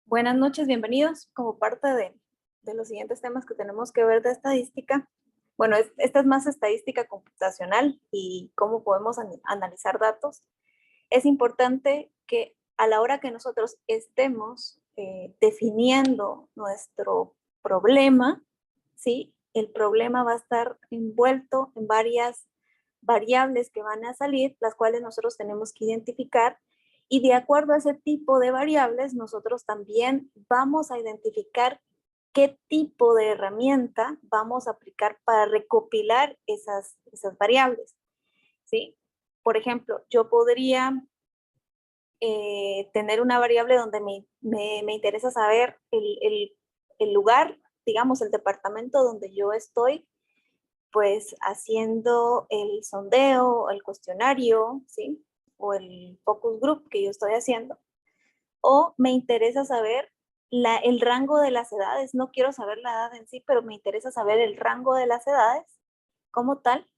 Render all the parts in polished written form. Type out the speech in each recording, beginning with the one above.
Buenas noches, bienvenidos. Como parte de los siguientes temas que tenemos que ver de estadística, bueno, esta es más estadística computacional y cómo podemos analizar datos. Es importante que a la hora que nosotros estemos definiendo nuestro problema, ¿sí? El problema va a estar envuelto en varias variables que van a salir, las cuales nosotros tenemos que identificar, y de acuerdo a ese tipo de variables, nosotros también vamos a identificar qué tipo de herramienta vamos a aplicar para recopilar esas variables, ¿sí? Por ejemplo, yo podría tener una variable donde me interesa saber el lugar, digamos, el departamento donde yo estoy, pues haciendo el sondeo, el cuestionario, ¿sí? O el focus group que yo estoy haciendo. O me interesa saber el rango de las edades. No quiero saber la edad en sí, pero me interesa saber el rango de las edades como tal.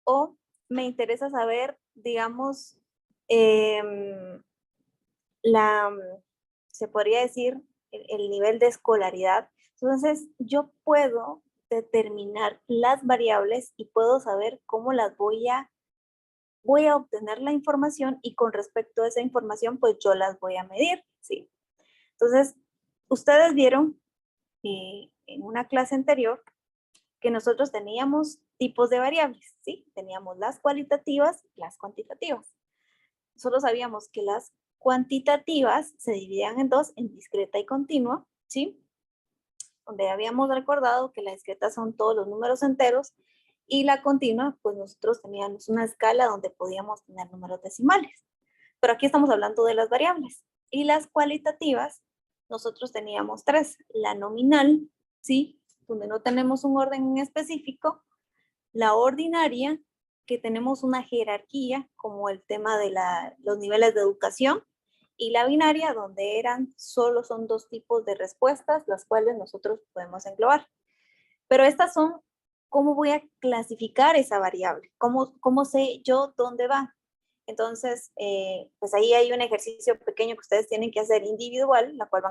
O me interesa saber, digamos, la, se podría decir, el nivel de escolaridad. Entonces, yo puedo determinar las variables y puedo saber cómo las voy a obtener la información, y con respecto a esa información, pues yo las voy a medir, ¿sí? Entonces, ustedes vieron en una clase anterior que nosotros teníamos tipos de variables, ¿sí? Teníamos las cualitativas y las cuantitativas. Solo sabíamos que las cuantitativas se dividían en dos, en discreta y continua, ¿sí? Donde habíamos recordado que la discreta son todos los números enteros y la continua, pues nosotros teníamos una escala donde podíamos tener números decimales. Pero aquí estamos hablando de las variables. Y las cualitativas, nosotros teníamos tres. La nominal, ¿sí? Donde no tenemos un orden en específico. La ordinaria, que tenemos una jerarquía, como el tema de los niveles de educación, y la binaria, donde solo son dos tipos de respuestas, las cuales nosotros podemos englobar. Pero estas son, ¿cómo voy a clasificar esa variable? ¿Cómo sé yo dónde va? Entonces, pues ahí hay un ejercicio pequeño que ustedes tienen que hacer individual, la cual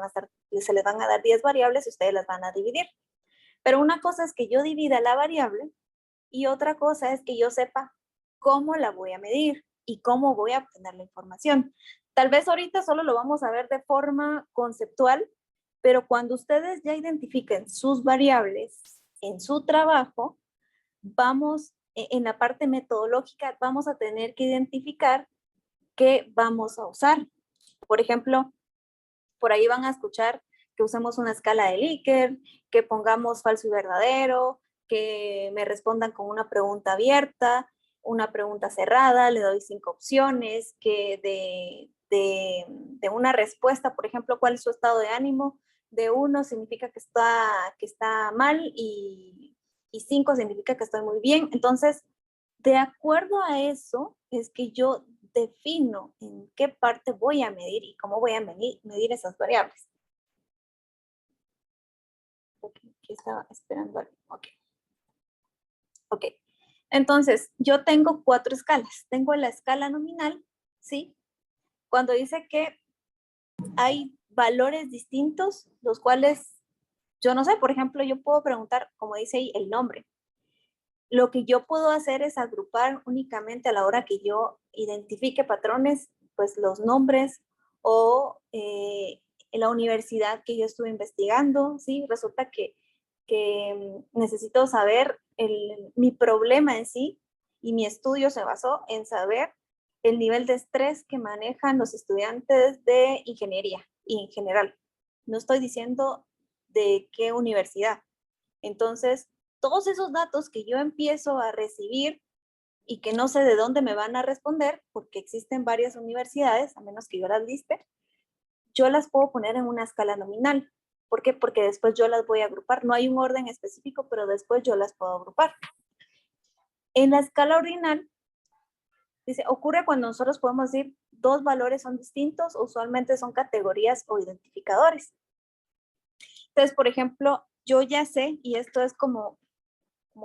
se les van a dar 10 variables y ustedes las van a dividir. Pero una cosa es que yo divida la variable y otra cosa es que yo sepa cómo la voy a medir y cómo voy a obtener la información. Tal vez ahorita solo lo vamos a ver de forma conceptual, pero cuando ustedes ya identifiquen sus variables en su trabajo, en la parte metodológica, vamos a tener que identificar qué vamos a usar. Por ejemplo, por ahí van a escuchar que usemos una escala de Likert, que pongamos falso y verdadero, que me respondan con una pregunta abierta, una pregunta cerrada, le doy 5 opciones, que de una respuesta, por ejemplo, ¿cuál es su estado de ánimo? De 1 significa que está mal y 5 significa que estoy muy bien. Entonces, de acuerdo a eso, es que yo defino en qué parte voy a medir y cómo voy a medir esas variables. Ok, aquí estaba esperando algo. Ok. Ok. Entonces, yo tengo 4 escalas. Tengo la escala nominal, ¿sí? Cuando dice que hay valores distintos, los cuales, yo no sé, por ejemplo, yo puedo preguntar, como dice ahí, el nombre. Lo que yo puedo hacer es agrupar únicamente a la hora que yo identifique patrones, pues los nombres o en la universidad que yo estuve investigando, ¿sí? Resulta que necesito saber mi problema en sí, y mi estudio se basó en saber el nivel de estrés que manejan los estudiantes de ingeniería y en general. No estoy diciendo de qué universidad. Entonces, todos esos datos que yo empiezo a recibir y que no sé de dónde me van a responder, porque existen varias universidades, a menos que yo las liste, yo las puedo poner en una escala nominal. ¿Por qué? Porque después yo las voy a agrupar. No hay un orden específico, pero después yo las puedo agrupar. En la escala ordinal, dice, ocurre cuando nosotros podemos decir dos valores son distintos, usualmente son categorías o identificadores. Entonces, por ejemplo, yo ya sé, y esto es como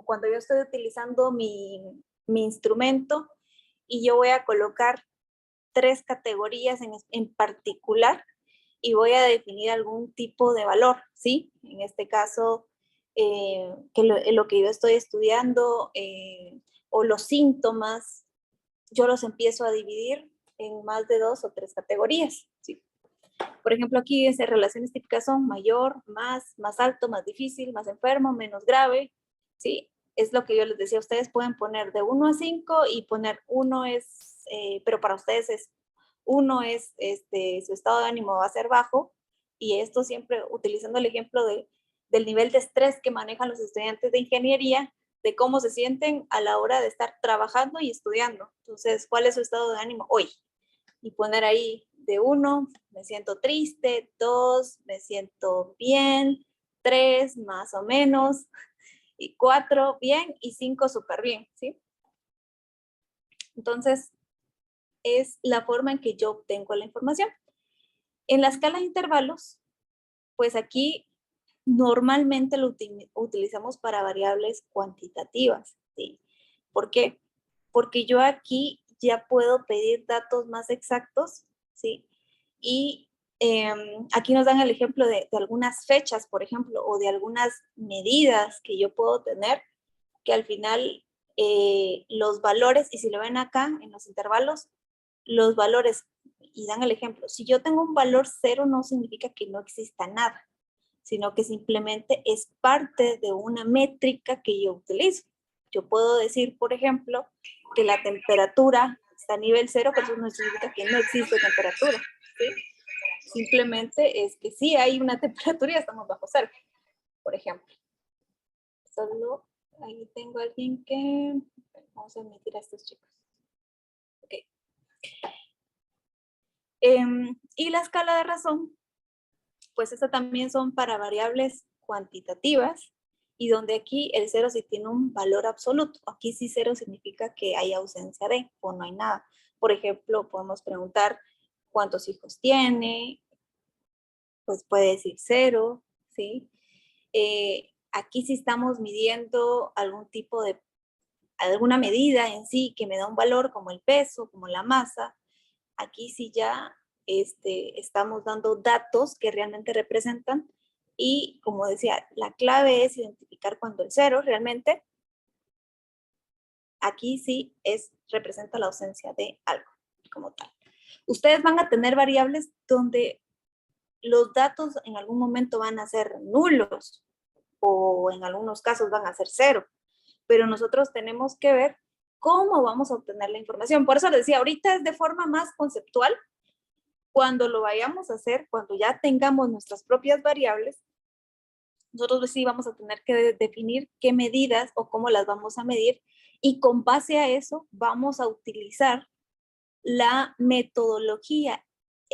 cuando yo estoy utilizando mi instrumento y yo voy a colocar 3 categorías en particular y voy a definir algún tipo de valor, ¿sí? En este caso, lo que yo estoy estudiando o los síntomas, yo los empiezo a dividir en más de 2 o 3 categorías, ¿sí? Por ejemplo, aquí relaciones típicas son mayor, más alto, más difícil, más enfermo, menos grave, ¿sí? Es lo que yo les decía, ustedes pueden poner de 1 a 5 y poner 1 es, pero para ustedes es 1 es, su estado de ánimo va a ser bajo, y esto siempre utilizando el ejemplo del nivel de estrés que manejan los estudiantes de ingeniería, de cómo se sienten a la hora de estar trabajando y estudiando. Entonces, ¿cuál es su estado de ánimo hoy? Y poner ahí de 1, me siento triste, 2, me siento bien, 3, más o menos, y 4, bien, y 5, súper bien, ¿sí? Entonces, es la forma en que yo obtengo la información. En la escala de intervalos, pues aquí normalmente lo utilizamos para variables cuantitativas, ¿sí? ¿Por qué? Porque yo aquí ya puedo pedir datos más exactos, ¿sí? Y aquí nos dan el ejemplo de algunas fechas, por ejemplo, o de algunas medidas que yo puedo tener, que al final los valores, y si lo ven acá en los intervalos, los valores, y dan el ejemplo, si yo tengo un valor 0 no significa que no exista nada, sino que simplemente es parte de una métrica que yo utilizo. Yo puedo decir, por ejemplo, que la temperatura está a nivel 0, pero eso no significa que no existe temperatura, ¿sí? Simplemente es que sí hay una temperatura y estamos bajo 0, por ejemplo. Solo ahí tengo a alguien que... Vamos a admitir a estos chicos. Ok. Y la escala de razón, pues esta también son para variables cuantitativas, y donde aquí el 0 sí tiene un valor absoluto. Aquí sí 0 significa que hay ausencia de o no hay nada. Por ejemplo, podemos preguntar cuántos hijos tiene, pues puede decir 0, ¿sí? Aquí sí estamos midiendo algún tipo de, alguna medida en sí que me da un valor como el peso, como la masa. Aquí sí ya estamos dando datos que realmente representan, y como decía, la clave es identificar cuando el 0 realmente, aquí sí representa la ausencia de algo como tal. Ustedes van a tener variables donde los datos en algún momento van a ser nulos o en algunos casos van a ser 0, pero nosotros tenemos que ver cómo vamos a obtener la información. Por eso les decía, ahorita es de forma más conceptual. Cuando lo vayamos a hacer, cuando ya tengamos nuestras propias variables, nosotros sí vamos a tener que definir qué medidas o cómo las vamos a medir, y con base a eso vamos a utilizar la metodología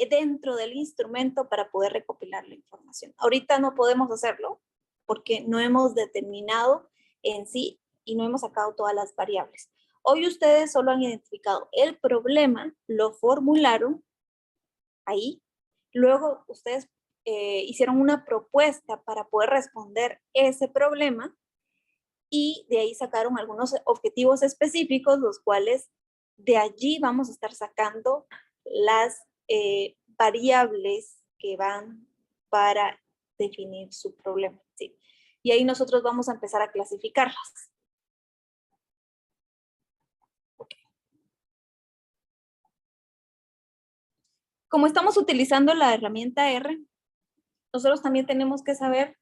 dentro del instrumento para poder recopilar la información. Ahorita no podemos hacerlo porque no hemos determinado en sí y no hemos sacado todas las variables. Hoy ustedes solo han identificado el problema, lo formularon ahí, luego ustedes hicieron una propuesta para poder responder ese problema, y de ahí sacaron algunos objetivos específicos, los cuales de allí vamos a estar sacando las variables que van para definir su problema, ¿sí? Y ahí nosotros vamos a empezar a clasificarlas. Okay. Como estamos utilizando la herramienta R, nosotros también tenemos que saber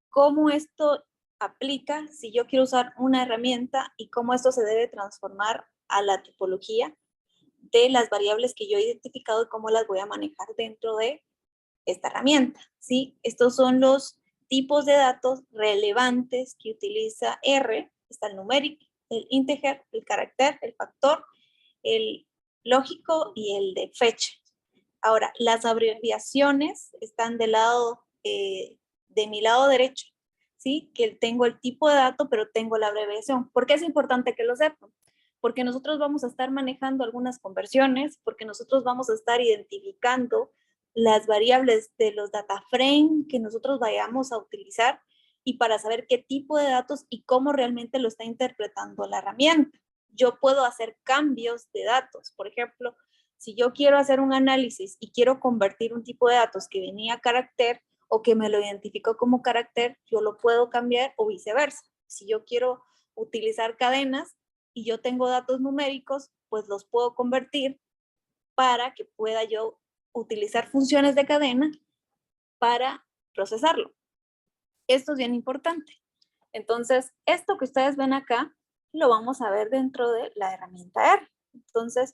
cómo esto aplica si yo quiero usar una herramienta y cómo esto se debe transformar a la tipología de las variables que yo he identificado y cómo las voy a manejar dentro de esta herramienta, ¿sí? Estos son los tipos de datos relevantes que utiliza R. Está el numeric, el integer, el carácter, el factor, el lógico y el de fecha. Ahora, las abreviaciones están del lado, de mi lado derecho, ¿sí? Que tengo el tipo de dato, pero tengo la abreviación. ¿Por qué es importante que lo sepan? Porque nosotros vamos a estar manejando algunas conversiones, porque nosotros vamos a estar identificando las variables de los data frame que nosotros vayamos a utilizar, y para saber qué tipo de datos y cómo realmente lo está interpretando la herramienta. Yo puedo hacer cambios de datos. Por ejemplo, Si yo quiero hacer un análisis y quiero convertir un tipo de datos que venía a carácter o que me lo identificó como carácter, yo lo puedo cambiar o viceversa. Si yo quiero utilizar cadenas y yo tengo datos numéricos, pues los puedo convertir para que pueda yo utilizar funciones de cadena para procesarlo. Esto es bien importante. Entonces, esto que ustedes ven acá, lo vamos a ver dentro de la herramienta R. Entonces,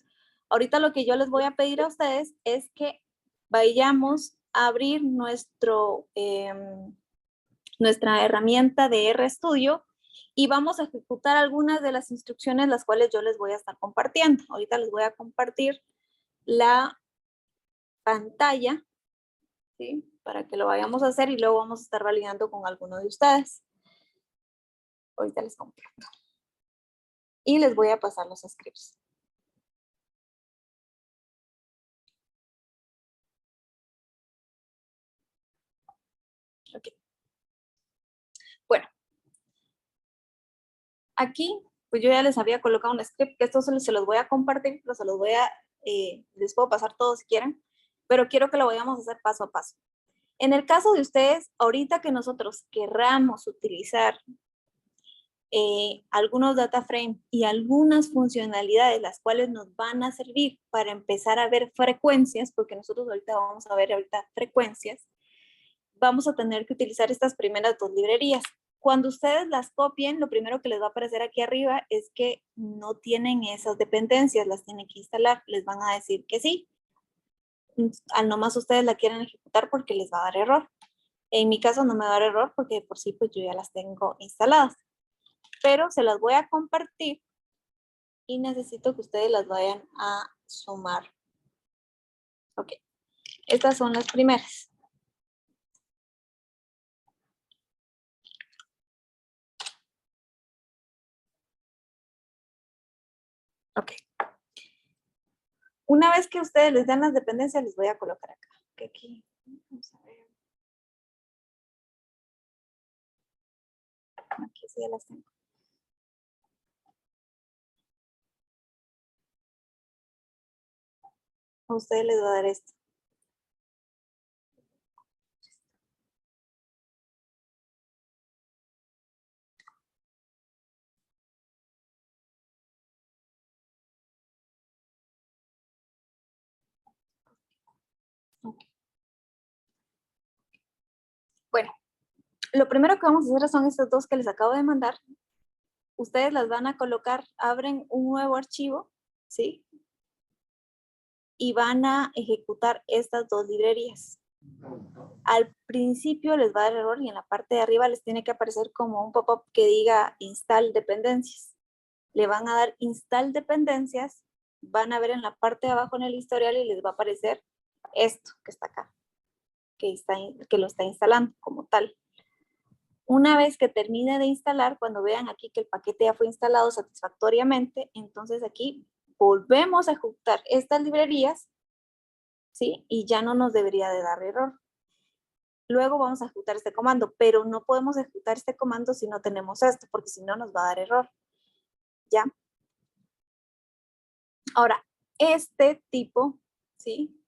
ahorita lo que yo les voy a pedir a ustedes es que vayamos a abrir nuestra herramienta de RStudio y vamos a ejecutar algunas de las instrucciones las cuales yo les voy a estar compartiendo. Ahorita les voy a compartir la pantalla, ¿sí? Para que lo vayamos a hacer y luego vamos a estar validando con alguno de ustedes. Ahorita les comparto. Y les voy a pasar los scripts. Ok. Bueno. Aquí, pues yo ya les había colocado un script, que esto se los voy a compartir, pero se los voy a, les puedo pasar todos si quieren, pero quiero que lo vayamos a hacer paso a paso. En el caso de ustedes, ahorita que nosotros querramos utilizar algunos data frame y algunas funcionalidades las cuales nos van a servir para empezar a ver frecuencias, porque nosotros ahorita vamos a ver frecuencias, vamos a tener que utilizar estas primeras dos librerías. Cuando ustedes las copien, lo primero que les va a aparecer aquí arriba es que no tienen esas dependencias, las tienen que instalar, les van a decir que sí. Al nomás ustedes la quieren ejecutar porque les va a dar error. En mi caso no me va a dar error porque por sí pues yo ya las tengo instaladas. Pero se las voy a compartir y necesito que ustedes las vayan a sumar. Ok, estas son las primeras. Ok. Una vez que ustedes les dan las dependencias, les voy a colocar acá. Que aquí, vamos a ver. Aquí sí ya las tengo. A ustedes les va a dar esto. Okay. Bueno, lo primero que vamos a hacer son estos dos que les acabo de mandar. Ustedes las van a colocar, abren un nuevo archivo, ¿sí? Y van a ejecutar estas dos librerías. Al principio les va a dar error y en la parte de arriba les tiene que aparecer como un pop-up que diga install dependencias. Le van a dar install dependencias, van a ver en la parte de abajo en el historial y les va a aparecer esto que está acá, que lo está instalando como tal. Una vez que termine de instalar, cuando vean aquí que el paquete ya fue instalado satisfactoriamente, entonces aquí volvemos a ejecutar estas librerías, ¿sí? Y ya no nos debería de dar error. Luego vamos a ejecutar este comando, pero no podemos ejecutar este comando si no tenemos esto, porque si no nos va a dar error. ¿Ya? Ahora, este tipo, ¿sí?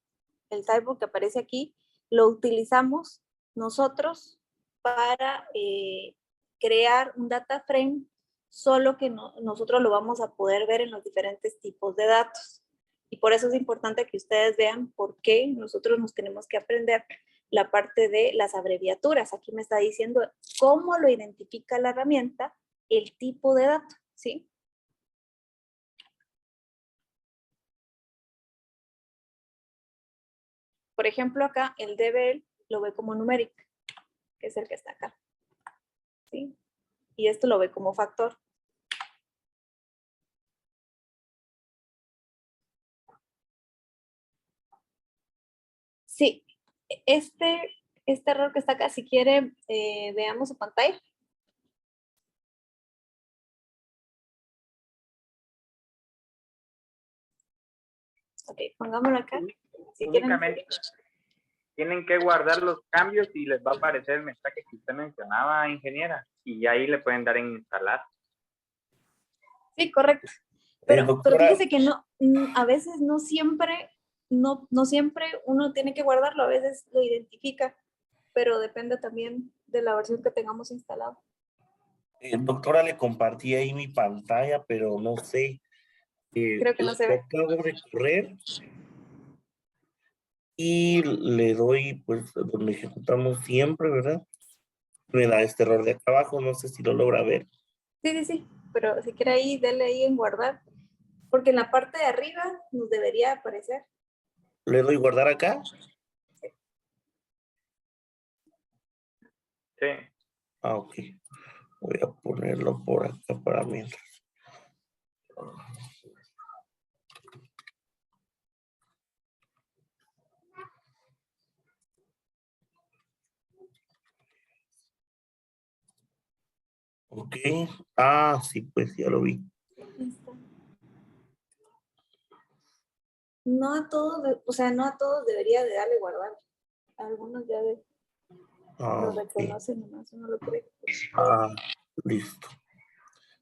El typo que aparece aquí, lo utilizamos nosotros para crear un data frame, solo que nosotros lo vamos a poder ver en los diferentes tipos de datos. Y por eso es importante que ustedes vean por qué nosotros nos tenemos que aprender la parte de las abreviaturas. Aquí me está diciendo cómo lo identifica la herramienta, el tipo de dato, ¿sí? Por ejemplo, acá el DBL lo ve como numérica, que es el que está acá, ¿sí? Y esto lo ve como factor. Sí, este error que está acá, si quiere, veamos su pantalla. Ok, pongámoslo acá. Si únicamente tienen que guardar los cambios y les va a aparecer el mensaje que usted mencionaba, ingeniera, y ahí le pueden dar en instalar. Sí, correcto. Pero Doctora, fíjese que no, a veces no siempre, no siempre uno tiene que guardarlo, a veces lo identifica, pero depende también de la versión que tengamos instalada. doctora, le compartí ahí mi pantalla, pero no sé. Creo que no se Lo ve. acabo de correr y le doy, pues, donde ejecutamos siempre, ¿verdad? Me da este error de acá abajo, no sé si lo logra ver. Sí, pero si quiere ahí, dele ahí en guardar, porque en la parte de arriba nos debería aparecer. Le doy guardar acá. Sí. Ah, ok. Voy a ponerlo por acá para mí. Ok. Ah, sí, pues ya lo vi. Listo. No a todos, o sea, no a todos debería de darle guardar. Algunos ya Ah, lo ok. reconocen, nomás uno lo cree. Ah, listo.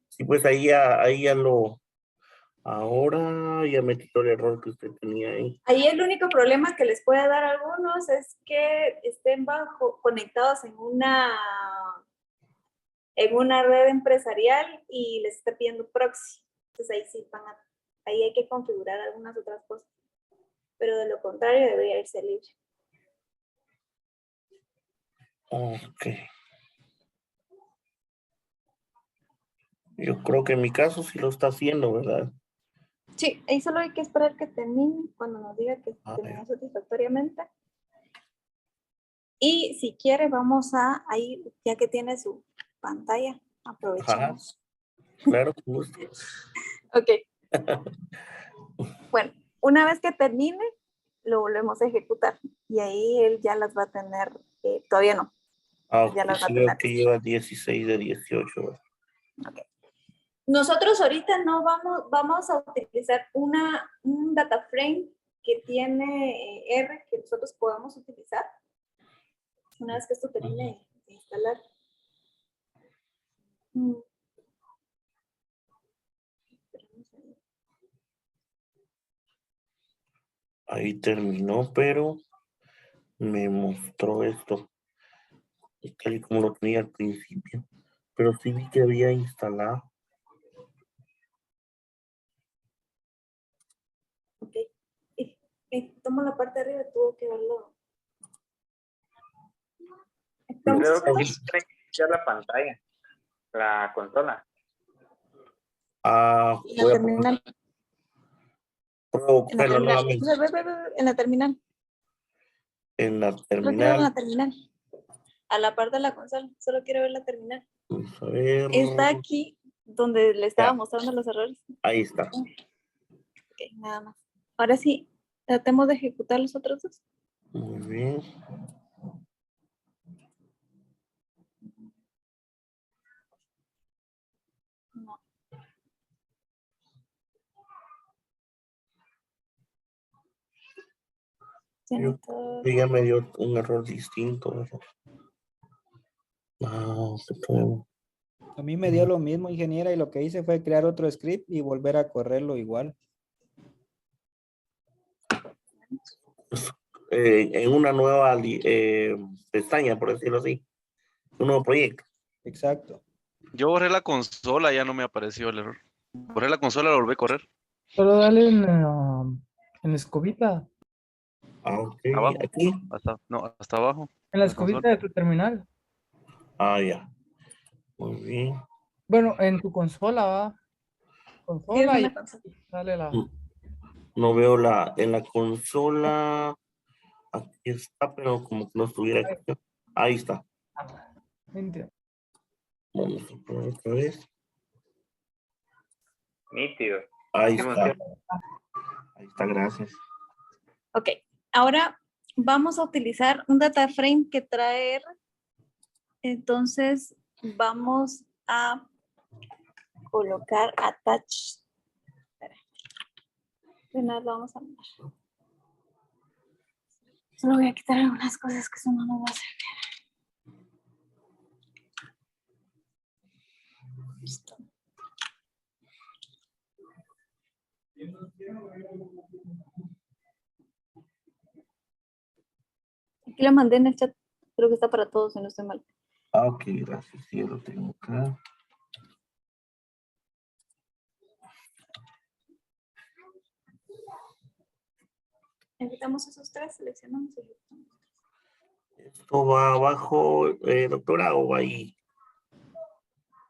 Sí, pues ahí ya lo. Ahora ya me quitó el error que usted tenía ahí. Ahí el único problema que les puede dar a algunos es que estén conectados en una red empresarial y les esté pidiendo proxy. Entonces ahí sí ahí hay que configurar algunas otras cosas. Pero de lo contrario debería irse libre. Ok. Yo creo que en mi caso sí lo está haciendo, ¿verdad? Sí, ahí solo hay que esperar que termine cuando nos diga que Ah, terminó satisfactoriamente. Y si quiere, vamos ahí, ya que tiene su pantalla, ajá, aprovechemos. claro, con gusto. Ok. Bueno, una vez que termine, lo volvemos a ejecutar. Y ahí él ya las va a tener, todavía no, Ah, ya ok, las va a sí veo tener. que lleva 16 de 18, ¿verdad? Okay. Nosotros ahorita no vamos a utilizar un data frame que tiene R que nosotros podamos utilizar. Una vez que esto termine de instalar. Ahí terminó, pero me mostró esto, tal y como lo tenía al principio. Pero sí vi que había instalado. Ok. Tomo la parte de arriba, tuvo que verlo. Creo que Entonces, sí tiene que iniciar la pantalla, la consola. Ah, en la voy a terminal. En la ponerlo terminal. nuevamente. En la terminal. En la Solo quiero ver terminal. la terminal. A la parte de la consola. Solo quiero ver la terminal. Vamos a ver. Está aquí donde le estaba Ya, mostrando los errores. ahí está. Ok, nada más. Ahora sí, tratemos de ejecutar los otros dos. Muy bien. No. Yo creo que ya me dio un error distinto, ¿verdad? Ah, A mí me dio lo mismo, ingeniera, y lo que hice fue crear otro script y volver a correrlo igual. en una nueva pestaña, por decirlo así. Un nuevo proyecto. Exacto. Yo borré la consola, ya no me apareció el error. Borré la consola, lo volví a correr. Solo dale en la escobita, Ah, ok. Abajo. Aquí. Hasta abajo. en la La consola. escobita de tu terminal. Ah, ya. Muy bien. Bueno, en tu consola, va. Sí, es Consola y una consola. dale la. No veo en la consola. Aquí está, pero como que no estuviera aquí. Ahí está. Entiendo. Vamos a probar otra vez. Nítido. Ahí Sí, está. Ahí está, gracias. Ok, ahora vamos a utilizar un data frame que trae R. Entonces vamos a colocar attach. Espera. De nada lo vamos a mandar. Solo voy a quitar algunas cosas que eso no nos va a servir. Listo. Aquí lo mandé en el chat. Creo que está para todos, si no estoy mal. Ah, ok, gracias. Sí, ya lo tengo acá. Ejecutamos esos tres, seleccionamos y ejecutamos. ¿Esto va abajo, doctora, o va ahí?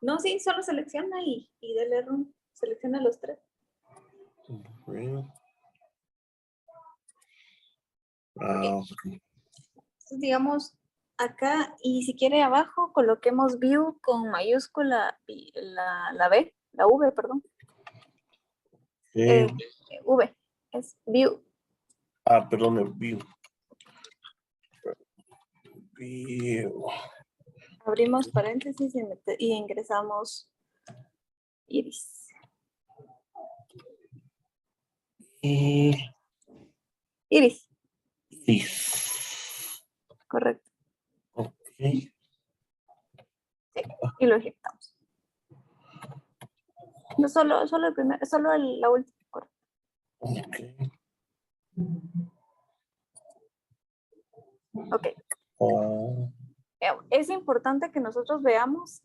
No, sí, solo selecciona y dale run. Selecciona los tres. Bueno. Ah, ok. Entonces, digamos, acá, y si quiere abajo, coloquemos view con mayúscula y la V, la V, perdón. Eh, V, es view. perdón, el view. View. Abrimos paréntesis y ingresamos iris. Y Iris, iris. correcto. Ok. Sí, y lo ejecutamos. No solo el primero, solo la última, correcto. Ok. Ok. Oh, Es importante que nosotros veamos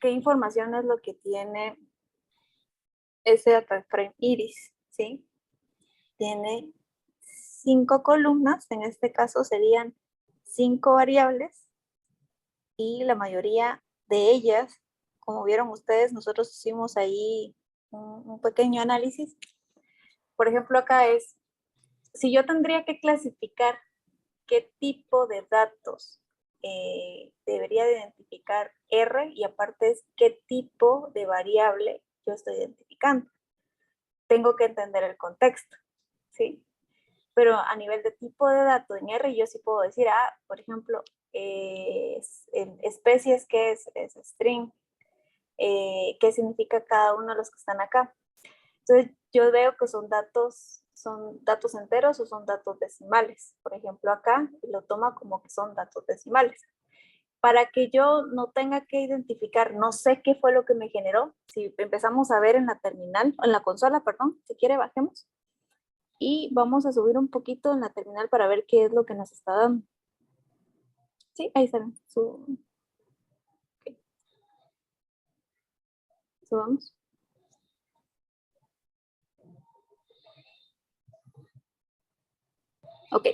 qué información es lo que tiene ese data frame iris, ¿sí? Tiene 5 columnas, en este caso serían 5 variables y la mayoría de ellas, como vieron ustedes, nosotros hicimos ahí un pequeño análisis. Por ejemplo, acá es, si yo tendría que clasificar qué tipo de datos debería de identificar R y aparte es qué tipo de variable yo estoy identificando. Tengo que entender el contexto, ¿sí? Pero a nivel de tipo de dato en R yo sí puedo decir, por ejemplo, especies, ¿qué es string? ¿Qué significa cada uno de los que están acá? Entonces yo veo que son datos enteros o son datos decimales. Por ejemplo, acá lo toma como que son datos decimales. Para que yo no tenga que identificar, no sé qué fue lo que me generó, si empezamos a ver en la terminal, en la consola, perdón, si quiere bajemos. Y vamos a subir un poquito en la terminal para ver qué es lo que nos está dando. Sí, ahí está. Okay. Subamos. Ok,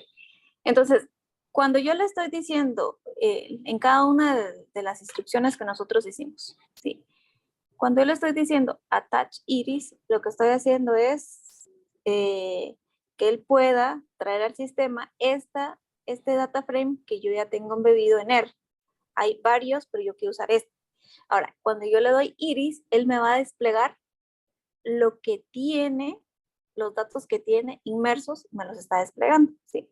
entonces, cuando yo le estoy diciendo en cada una de las instrucciones que nosotros hicimos, ¿sí? Cuando yo le estoy diciendo attach iris, lo que estoy haciendo es que él pueda traer al sistema este data frame que yo ya tengo embebido en R. Hay varios, pero yo quiero usar este. Ahora, cuando yo le doy iris, él me va a desplegar lo que tiene, los datos que tiene inmersos, me los está desplegando, ¿sí?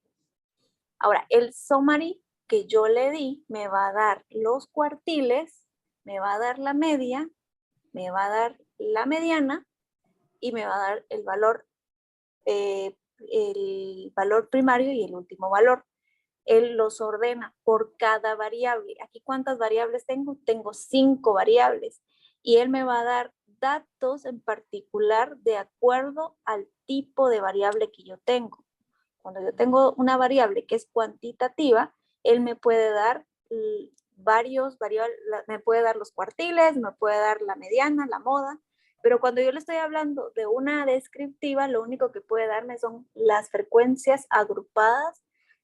Ahora, el summary que yo le di me va a dar los cuartiles, me va a dar la media, me va a dar la mediana y me va a dar el valor primario y el último valor. Él los ordena por cada variable. Aquí, ¿cuántas variables tengo? Tengo 5 variables. Y él me va a dar datos en particular de acuerdo al tipo de variable que yo tengo. Cuando yo tengo una variable que es cuantitativa, él me puede dar varios variables, me puede dar los cuartiles, me puede dar la mediana, la moda, pero cuando yo le estoy hablando de una descriptiva, lo único que puede darme son las frecuencias agrupadas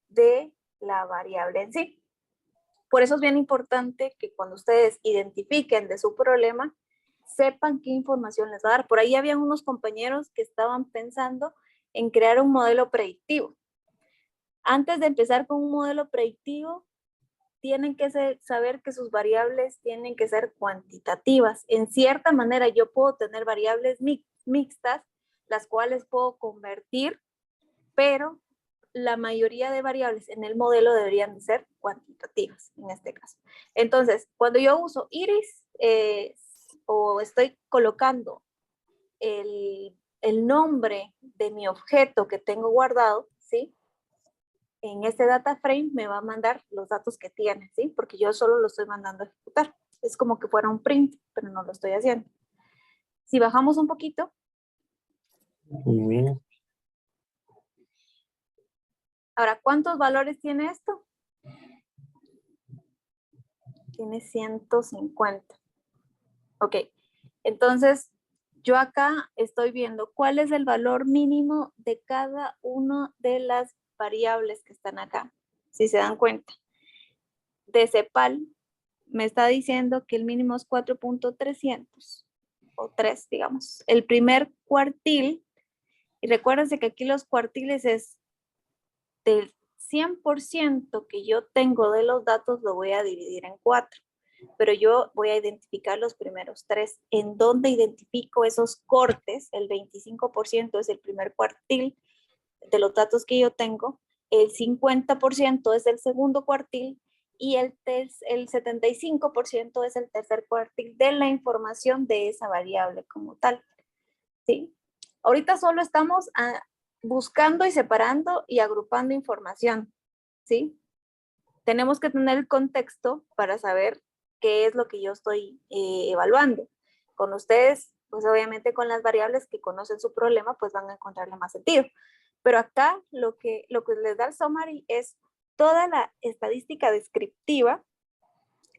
de la variable en sí. Por eso es bien importante que cuando ustedes identifiquen de su problema, sepan qué información les va a dar. Por ahí habían unos compañeros que estaban pensando en crear un modelo predictivo. Antes de empezar con un modelo predictivo, tienen que saber que sus variables tienen que ser cuantitativas. En cierta manera, yo puedo tener variables mixtas, las cuales puedo convertir, pero la mayoría de variables en el modelo deberían de ser cuantitativas, en este caso. Entonces, cuando yo uso iris o estoy colocando el nombre de mi objeto que tengo guardado, ¿sí? En este data frame me va a mandar los datos que tiene, ¿sí? Porque yo solo lo estoy mandando a ejecutar. Es como que fuera un print, pero no lo estoy haciendo. Si bajamos un poquito, Muy bien. Ahora, ¿cuántos valores tiene esto? Tiene 150. Ok, entonces yo acá estoy viendo cuál es el valor mínimo de cada una de las variables que están acá, si se dan cuenta. De CEPAL me está diciendo que el mínimo es 4.300 o 3, digamos. El primer cuartil, y recuérdense que aquí los cuartiles es del 100% que yo tengo de los datos, lo voy a dividir en 4. Pero yo voy a identificar los primeros 3. ¿En dónde identifico esos cortes? El 25% es el primer cuartil de los datos que yo tengo, el 50% es el segundo cuartil y el 75% es el tercer cuartil de la información de esa variable como tal. ¿Sí? Ahorita solo estamos buscando y separando y agrupando información. ¿Sí? Tenemos que tener el contexto para saber qué es lo que yo estoy evaluando. Con ustedes, pues obviamente con las variables que conocen su problema, pues van a encontrarle más sentido. Pero acá lo que les da el summary es toda la estadística descriptiva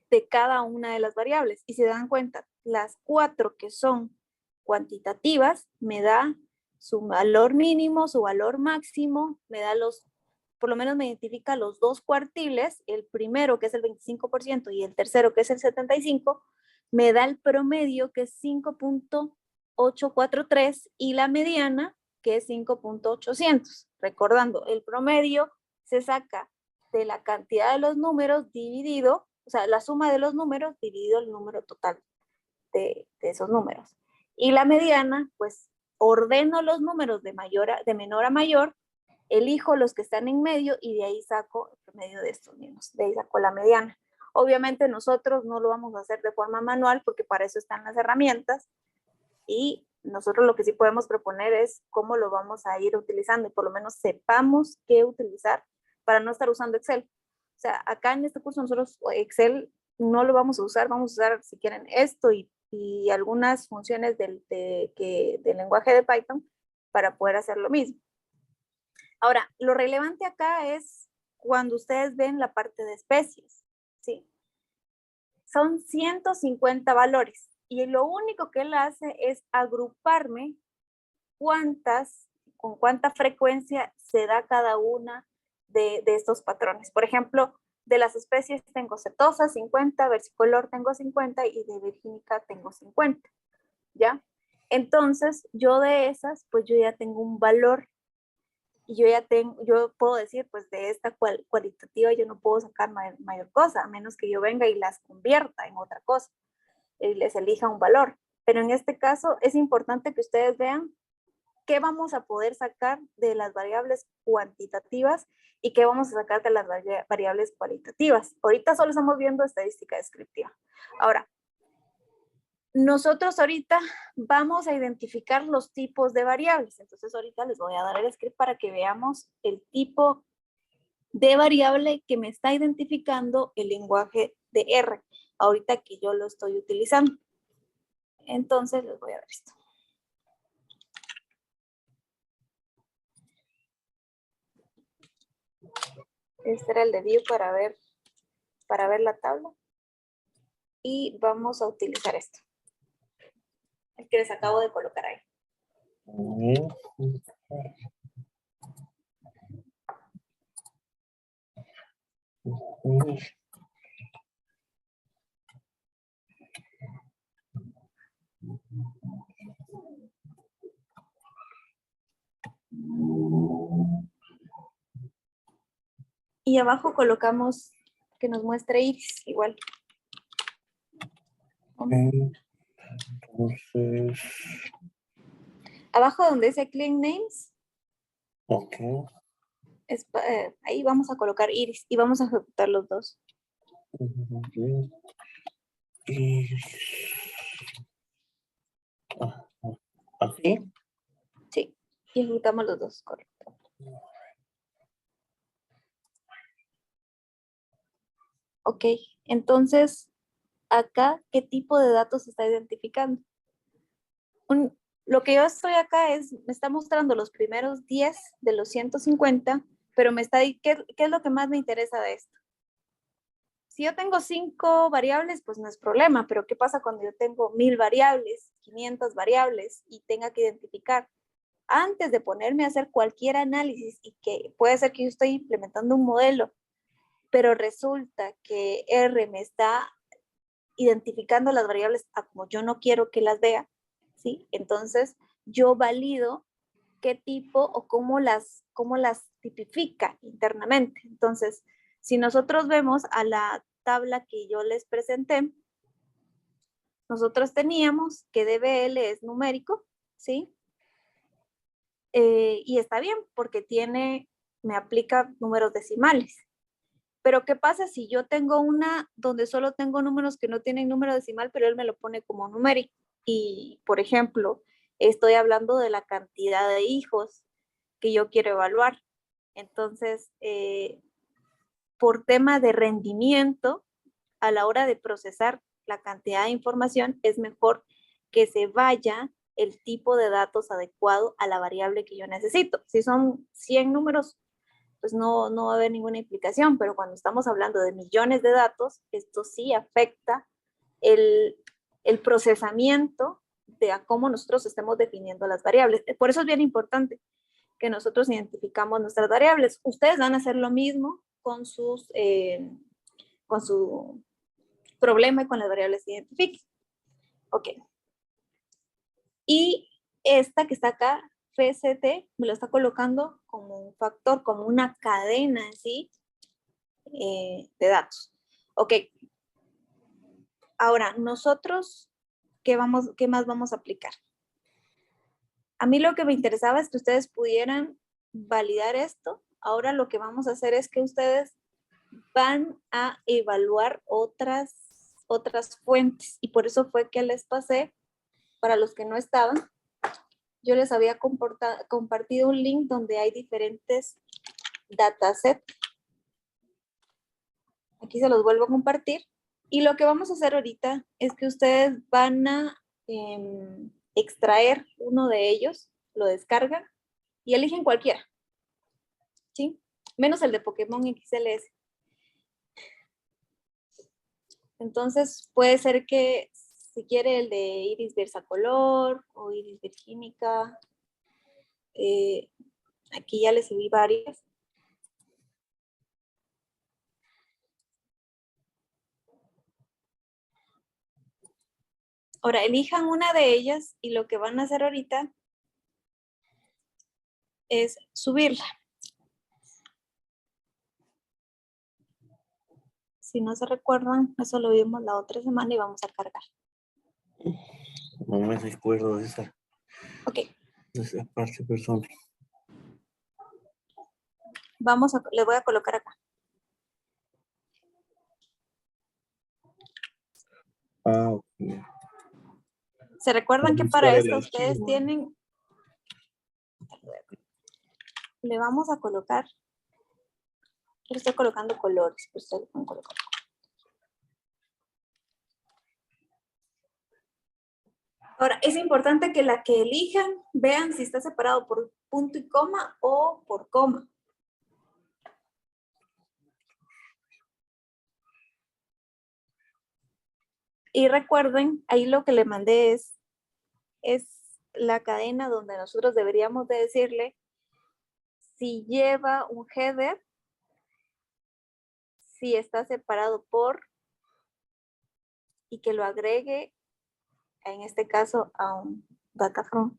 de cada una de las variables. Y si se dan cuenta, las 4 que son cuantitativas me da su valor mínimo, su valor máximo, me da por lo menos me identifica los 2 cuartiles, el primero que es el 25% y el tercero que es el 75%, me da el promedio que es 5.843 y la mediana que es 5.800. Recordando, el promedio se saca de la cantidad de los números dividido, o sea, la suma de los números dividido el número total de esos números. Y la mediana, pues ordeno los números de menor a mayor, elijo los que están en medio y de ahí saco el promedio de estos mismos, de ahí saco la mediana. Obviamente nosotros no lo vamos a hacer de forma manual porque para eso están las herramientas y nosotros lo que sí podemos proponer es cómo lo vamos a ir utilizando y por lo menos sepamos qué utilizar para no estar usando Excel. O sea, acá en este curso nosotros Excel no lo vamos a usar si quieren esto y algunas funciones del lenguaje de Python para poder hacer lo mismo. Ahora, lo relevante acá es cuando ustedes ven la parte de especies, ¿sí? Son 150 valores y lo único que él hace es agruparme con cuánta frecuencia se da cada una de estos patrones. Por ejemplo, de las especies tengo setosa 50, versicolor tengo 50 y de virgínica tengo 50, ¿ya? Entonces, yo de esas, pues yo ya tengo un valor y yo puedo decir, pues de esta cualitativa yo no puedo sacar mayor cosa, a menos que yo venga y las convierta en otra cosa y les elija un valor. Pero en este caso es importante que ustedes vean qué vamos a poder sacar de las variables cuantitativas y qué vamos a sacar de las variables cualitativas. Ahorita solo estamos viendo estadística descriptiva. Ahora, nosotros ahorita vamos a identificar los tipos de variables. Entonces ahorita les voy a dar el script para que veamos el tipo de variable que me está identificando el lenguaje de R. Ahorita que yo lo estoy utilizando. Entonces les voy a dar esto. Este era el de view para ver la tabla. Y vamos a utilizar esto. El que les acabo de colocar ahí. Y abajo colocamos que nos muestre iris igual. Entonces, Abajo donde dice Clean Names, ok. Ahí vamos a colocar iris y vamos a ejecutar los dos. Y así. Sí, y ejecutamos los dos, correcto. Ok, entonces, acá, ¿qué tipo de datos se está identificando? Lo que yo estoy acá es, me está mostrando los primeros 10 de los 150, pero me está, ¿qué es lo que más me interesa de esto? Si yo tengo 5 variables, pues no es problema, pero ¿qué pasa cuando yo tengo 1000 variables, 500 variables y tenga que identificar? Antes de ponerme a hacer cualquier análisis, y que puede ser que yo estoy implementando un modelo, pero resulta que R me está identificando las variables a como yo no quiero que las vea, ¿sí? Entonces, yo valido qué tipo o cómo las tipifica internamente. Entonces, si nosotros vemos a la tabla que yo les presenté, nosotros teníamos que DBL es numérico, ¿sí? Y está bien porque me aplica números decimales. Pero ¿qué pasa si yo tengo una donde solo tengo números que no tienen número decimal, pero él me lo pone como numérico? Y, por ejemplo, estoy hablando de la cantidad de hijos que yo quiero evaluar. Entonces, por tema de rendimiento, a la hora de procesar la cantidad de información, es mejor que se vaya el tipo de datos adecuado a la variable que yo necesito. Si son 100 números, pues no va a haber ninguna implicación, pero cuando estamos hablando de millones de datos, esto sí afecta el procesamiento de a cómo nosotros estemos definiendo las variables. Por eso es bien importante que nosotros identificamos nuestras variables. Ustedes van a hacer lo mismo con su problema y con las variables que identifiquen. Ok. Y esta que está acá, FCT, me lo está colocando como un factor, como una cadena en sí de datos. Ok. Ahora, nosotros, ¿qué más vamos a aplicar? A mí lo que me interesaba es que ustedes pudieran validar esto. Ahora lo que vamos a hacer es que ustedes van a evaluar otras fuentes. Y por eso fue que les pasé, para los que no estaban, yo les había compartido un link donde hay diferentes datasets. Aquí se los vuelvo a compartir. Y lo que vamos a hacer ahorita es que ustedes van a extraer uno de ellos, lo descargan y eligen cualquiera, ¿sí? Menos el de Pokémon XLS. Entonces puede ser que si quiere el de Iris Versacolor o Iris Virgínica, aquí ya les subí varias. Ahora, elijan una de ellas y lo que van a hacer ahorita es subirla. Si no se recuerdan, eso lo vimos la otra semana y vamos a cargar. No me recuerdo de esa parte, perdón. Le voy a colocar acá. Ok. ¿Se recuerdan que para esto ustedes tienen? Le vamos a colocar. Yo estoy colocando colores. Ustedes van a colocar. Ahora, es importante que la que elijan vean si está separado por punto y coma o por coma. Y recuerden, ahí lo que le mandé es la cadena donde nosotros deberíamos de decirle si lleva un header, si está separado por, y que lo agregue, en este caso, a un data from.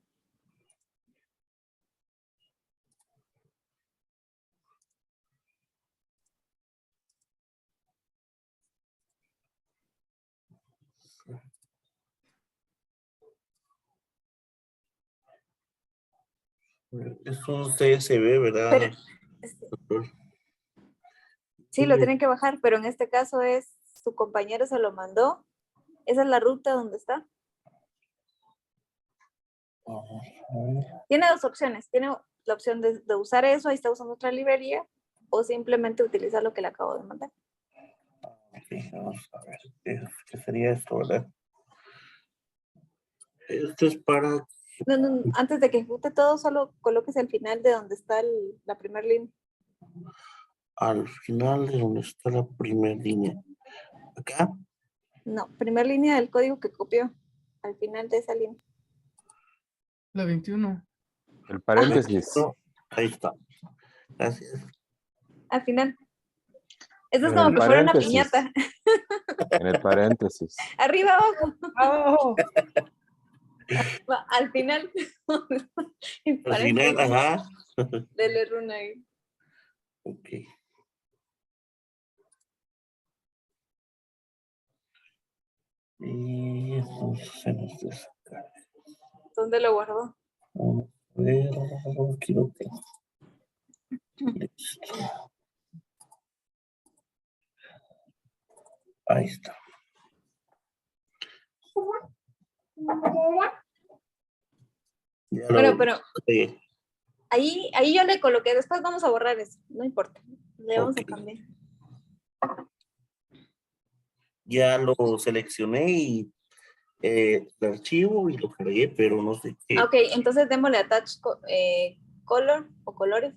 Es un CSV, ¿verdad? Pero, sí, lo tienen que bajar, pero en este caso su compañero se lo mandó. Esa es la ruta donde está. Tiene dos opciones. Tiene la opción de usar eso, ahí está usando otra librería, o simplemente utilizar lo que le acabo de mandar. Ok, vamos a ver. ¿Qué sería esto, verdad? Esto es para No, antes de que ejecute todo, solo colóquese al final de donde está la primera línea. Al final de donde está la primera línea. Acá. No, primera línea del código que copió. Al final de esa línea. La 21. El paréntesis. Ahí está. Gracias. Al final. Esto es En como el que fuera una paréntesis. piñata. En el paréntesis. Arriba, abajo. ¡Oh! Al final. El Al final, paréntesis. ajá. Dele runa ahí. Ok. Y entonces en este sacar. ¿Dónde lo guardó? Vamos a ver, aquí lo tengo. Listo. Ahí está. Ya Bueno, lo pero pegué. ahí yo le coloqué. Después vamos a borrar eso. No importa. Le vamos a Ok. cambiar. Ya lo seleccioné y el archivo y lo cargué, pero no sé qué. Ok, entonces démosle attach color o colores.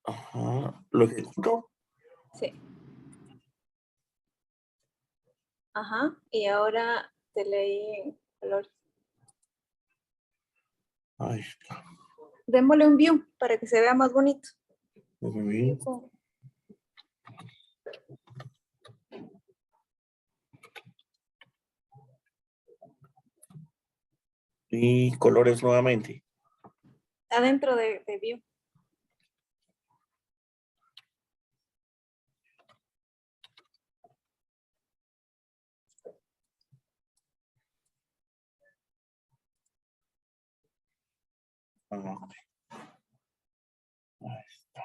Ajá. Lo ejecuto. Sí. Ajá. Y ahora te leí colores. Ahí está. Démosle un view para que se vea más bonito. Muy bien. Y colores nuevamente. Adentro de view. Ajá. Ahí está.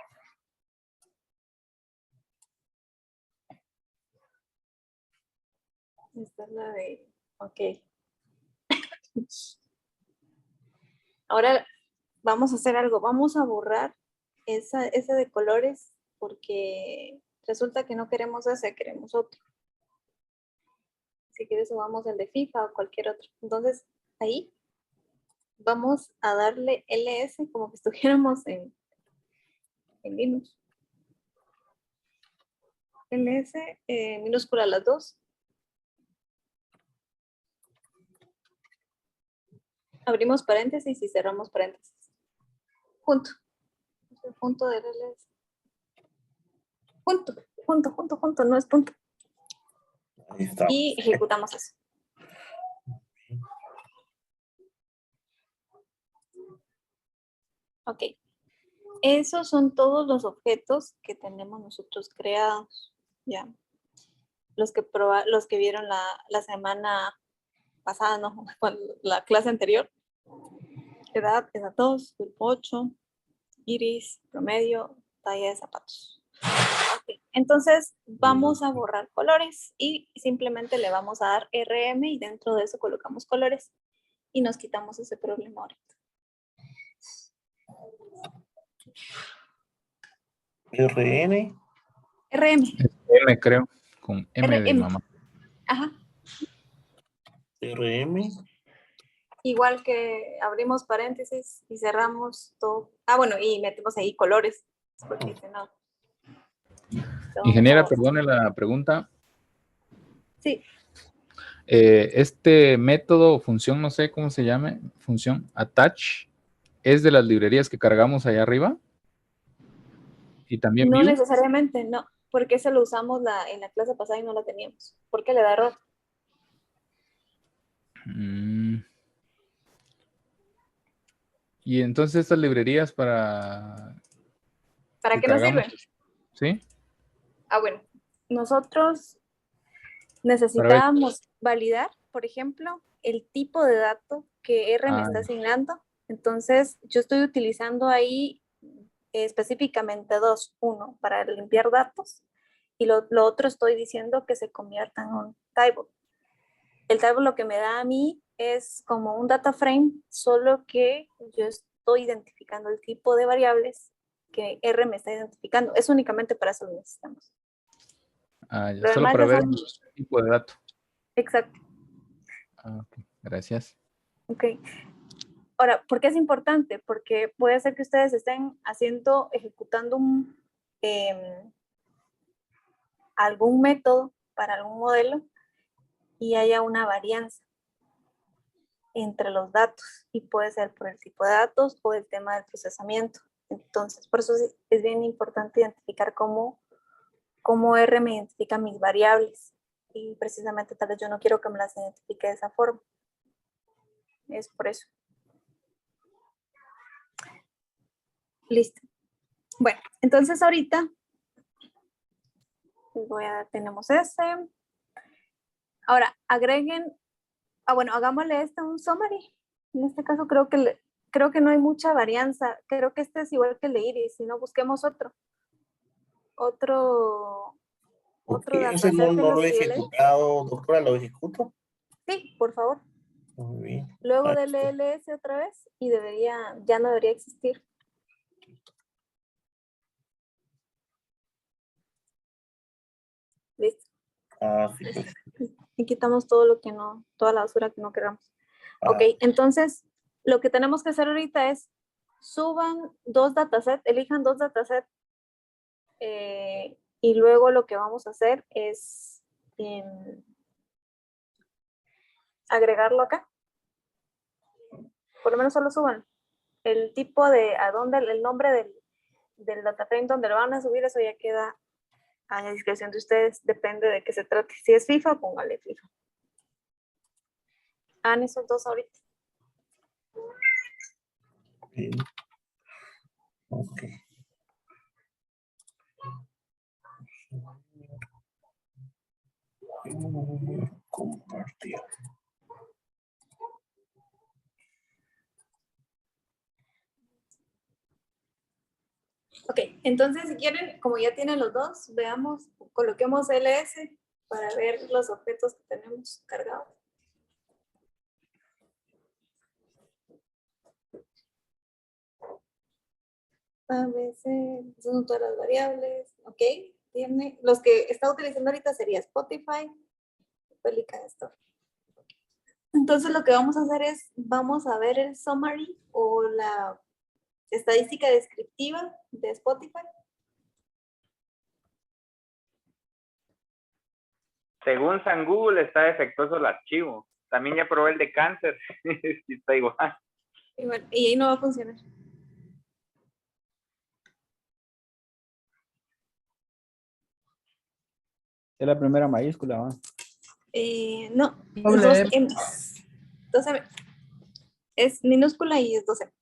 Esta es la de. Ok. Ahora vamos a hacer algo. Vamos a borrar ese de colores porque resulta que no queremos ese, queremos otro. Si quieres subamos el de FIFA o cualquier otro. Entonces, ahí vamos a darle ls como que estuviéramos en Linux. ls minúscula las dos. Abrimos paréntesis y cerramos paréntesis. Junto. El punto del ls. Junto, no es punto. Ahí está. Y ejecutamos eso. Ok. Esos son todos los objetos que tenemos nosotros creados. Ya. Los que vieron la semana pasada, no, la clase anterior. Edad, edad 2, grupo 8, iris, promedio, talla de zapatos. Okay. Entonces vamos a borrar colores y simplemente le vamos a dar RM y dentro de eso colocamos colores y nos quitamos ese problema ahorita. RN. RM. M, creo, con M de RM. mamá. Ajá. RM. Igual que abrimos paréntesis y cerramos todo. Ah, bueno, y metemos ahí colores. Porque si no. Ingeniera, perdone la pregunta. Sí. Este método o función, no sé cómo se llame, función attach, ¿es de las librerías que cargamos allá arriba? Y también No view. necesariamente, no, porque ese lo usamos en la clase pasada y no la teníamos. ¿Por qué le da error? Y entonces estas librerías para ¿Para qué nos sirven? ¿Sí? Ah, bueno, nosotros necesitábamos validar, por ejemplo, el tipo de dato que R me está asignando. Entonces, yo estoy utilizando ahí específicamente dos. Uno, para limpiar datos, y lo otro estoy diciendo que se convierta en un table. El table lo que me da a mí es como un data frame, solo que yo estoy identificando el tipo de variables que R me está identificando. Es únicamente para eso lo necesitamos. Ya, solo para ver el tipo de dato. Exacto. Ok, gracias. Ok. Ahora, ¿por qué es importante? Porque puede ser que ustedes estén ejecutando algún método para algún modelo y haya una varianza entre los datos, y puede ser por el tipo de datos o el tema del procesamiento. Entonces, por eso es bien importante identificar cómo R me identifica mis variables, y precisamente tal vez yo no quiero que me las identifique de esa forma. Es por eso. Listo. Bueno, entonces ahorita tenemos ese. Ahora, agreguen, bueno, hagámosle un summary. En este caso creo que no hay mucha varianza. Creo que este es igual que el de Iris, si no busquemos otro Ok, ese dataset no, de no lo los he niveles. ejecutado, doctora, ¿lo ejecuto? Sí, por favor. Muy bien. Luego Ah, del LS otra vez y ya no debería existir. Listo. sí, pues. Y quitamos todo lo que no, toda la basura que no queramos. Ok, Ah, entonces lo que tenemos que hacer ahorita es suban 2 datasets, elijan 2 datasets, y luego lo que vamos a hacer es agregarlo acá. Por lo menos solo suban el tipo de a dónde, el nombre del data frame donde lo van a subir. Eso ya queda a la discreción de ustedes, depende de qué se trate. Si es FIFA, póngale FIFA. Hagan esos 2 ahorita. bien. Ok. Compartir. Ok, entonces si quieren, como ya tienen los 2, veamos, coloquemos LS para ver los objetos que tenemos cargados. A veces son todas las variables, ok. Tiene, los que está utilizando ahorita sería Spotify, Pelican Store. Entonces lo que vamos a hacer es, vamos a ver el summary o la estadística descriptiva de Spotify. Según San Google está defectuoso el archivo. También ya probé el de cáncer. Sí, está igual. Y, bueno, y ahí no va a funcionar. Es la primera mayúscula, ¿va? No, es Doble 2 M. M. 2 M. Es minúscula y es 2 M.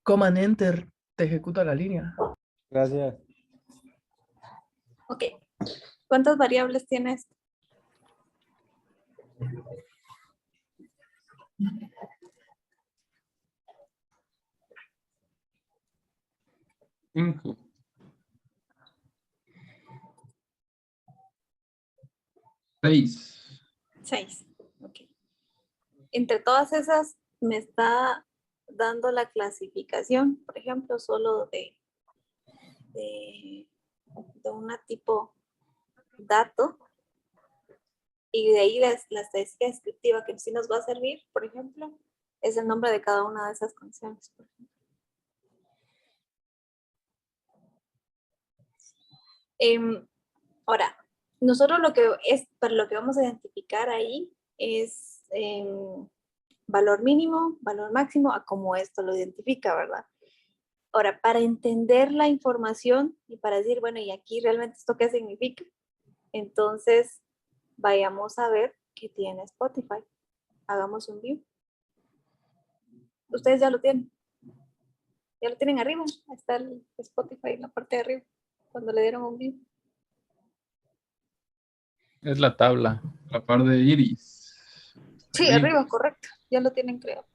Command Enter te ejecuta la línea. Gracias. Ok. ¿Cuántas variables tiene esto? Cinco. 6. 6. Ok. Entre todas esas me está dando la clasificación, por ejemplo, solo de una tipo dato, y de ahí la estadística descriptiva que sí nos va a servir, por ejemplo, es el nombre de cada una de esas condiciones. Por ejemplo. Ahora, nosotros para lo que vamos a identificar ahí es valor mínimo, valor máximo, a como esto lo identifica, ¿verdad? Ahora, para entender la información y para decir, bueno, ¿y aquí realmente esto qué significa? Entonces, vayamos a ver qué tiene Spotify. Hagamos un view. Ustedes ya lo tienen. Ya lo tienen arriba. Ahí está el Spotify en la parte de arriba, cuando le dieron un view. Es la tabla, la par de Iris. Sí, arriba, correcto. Ya lo tienen creado.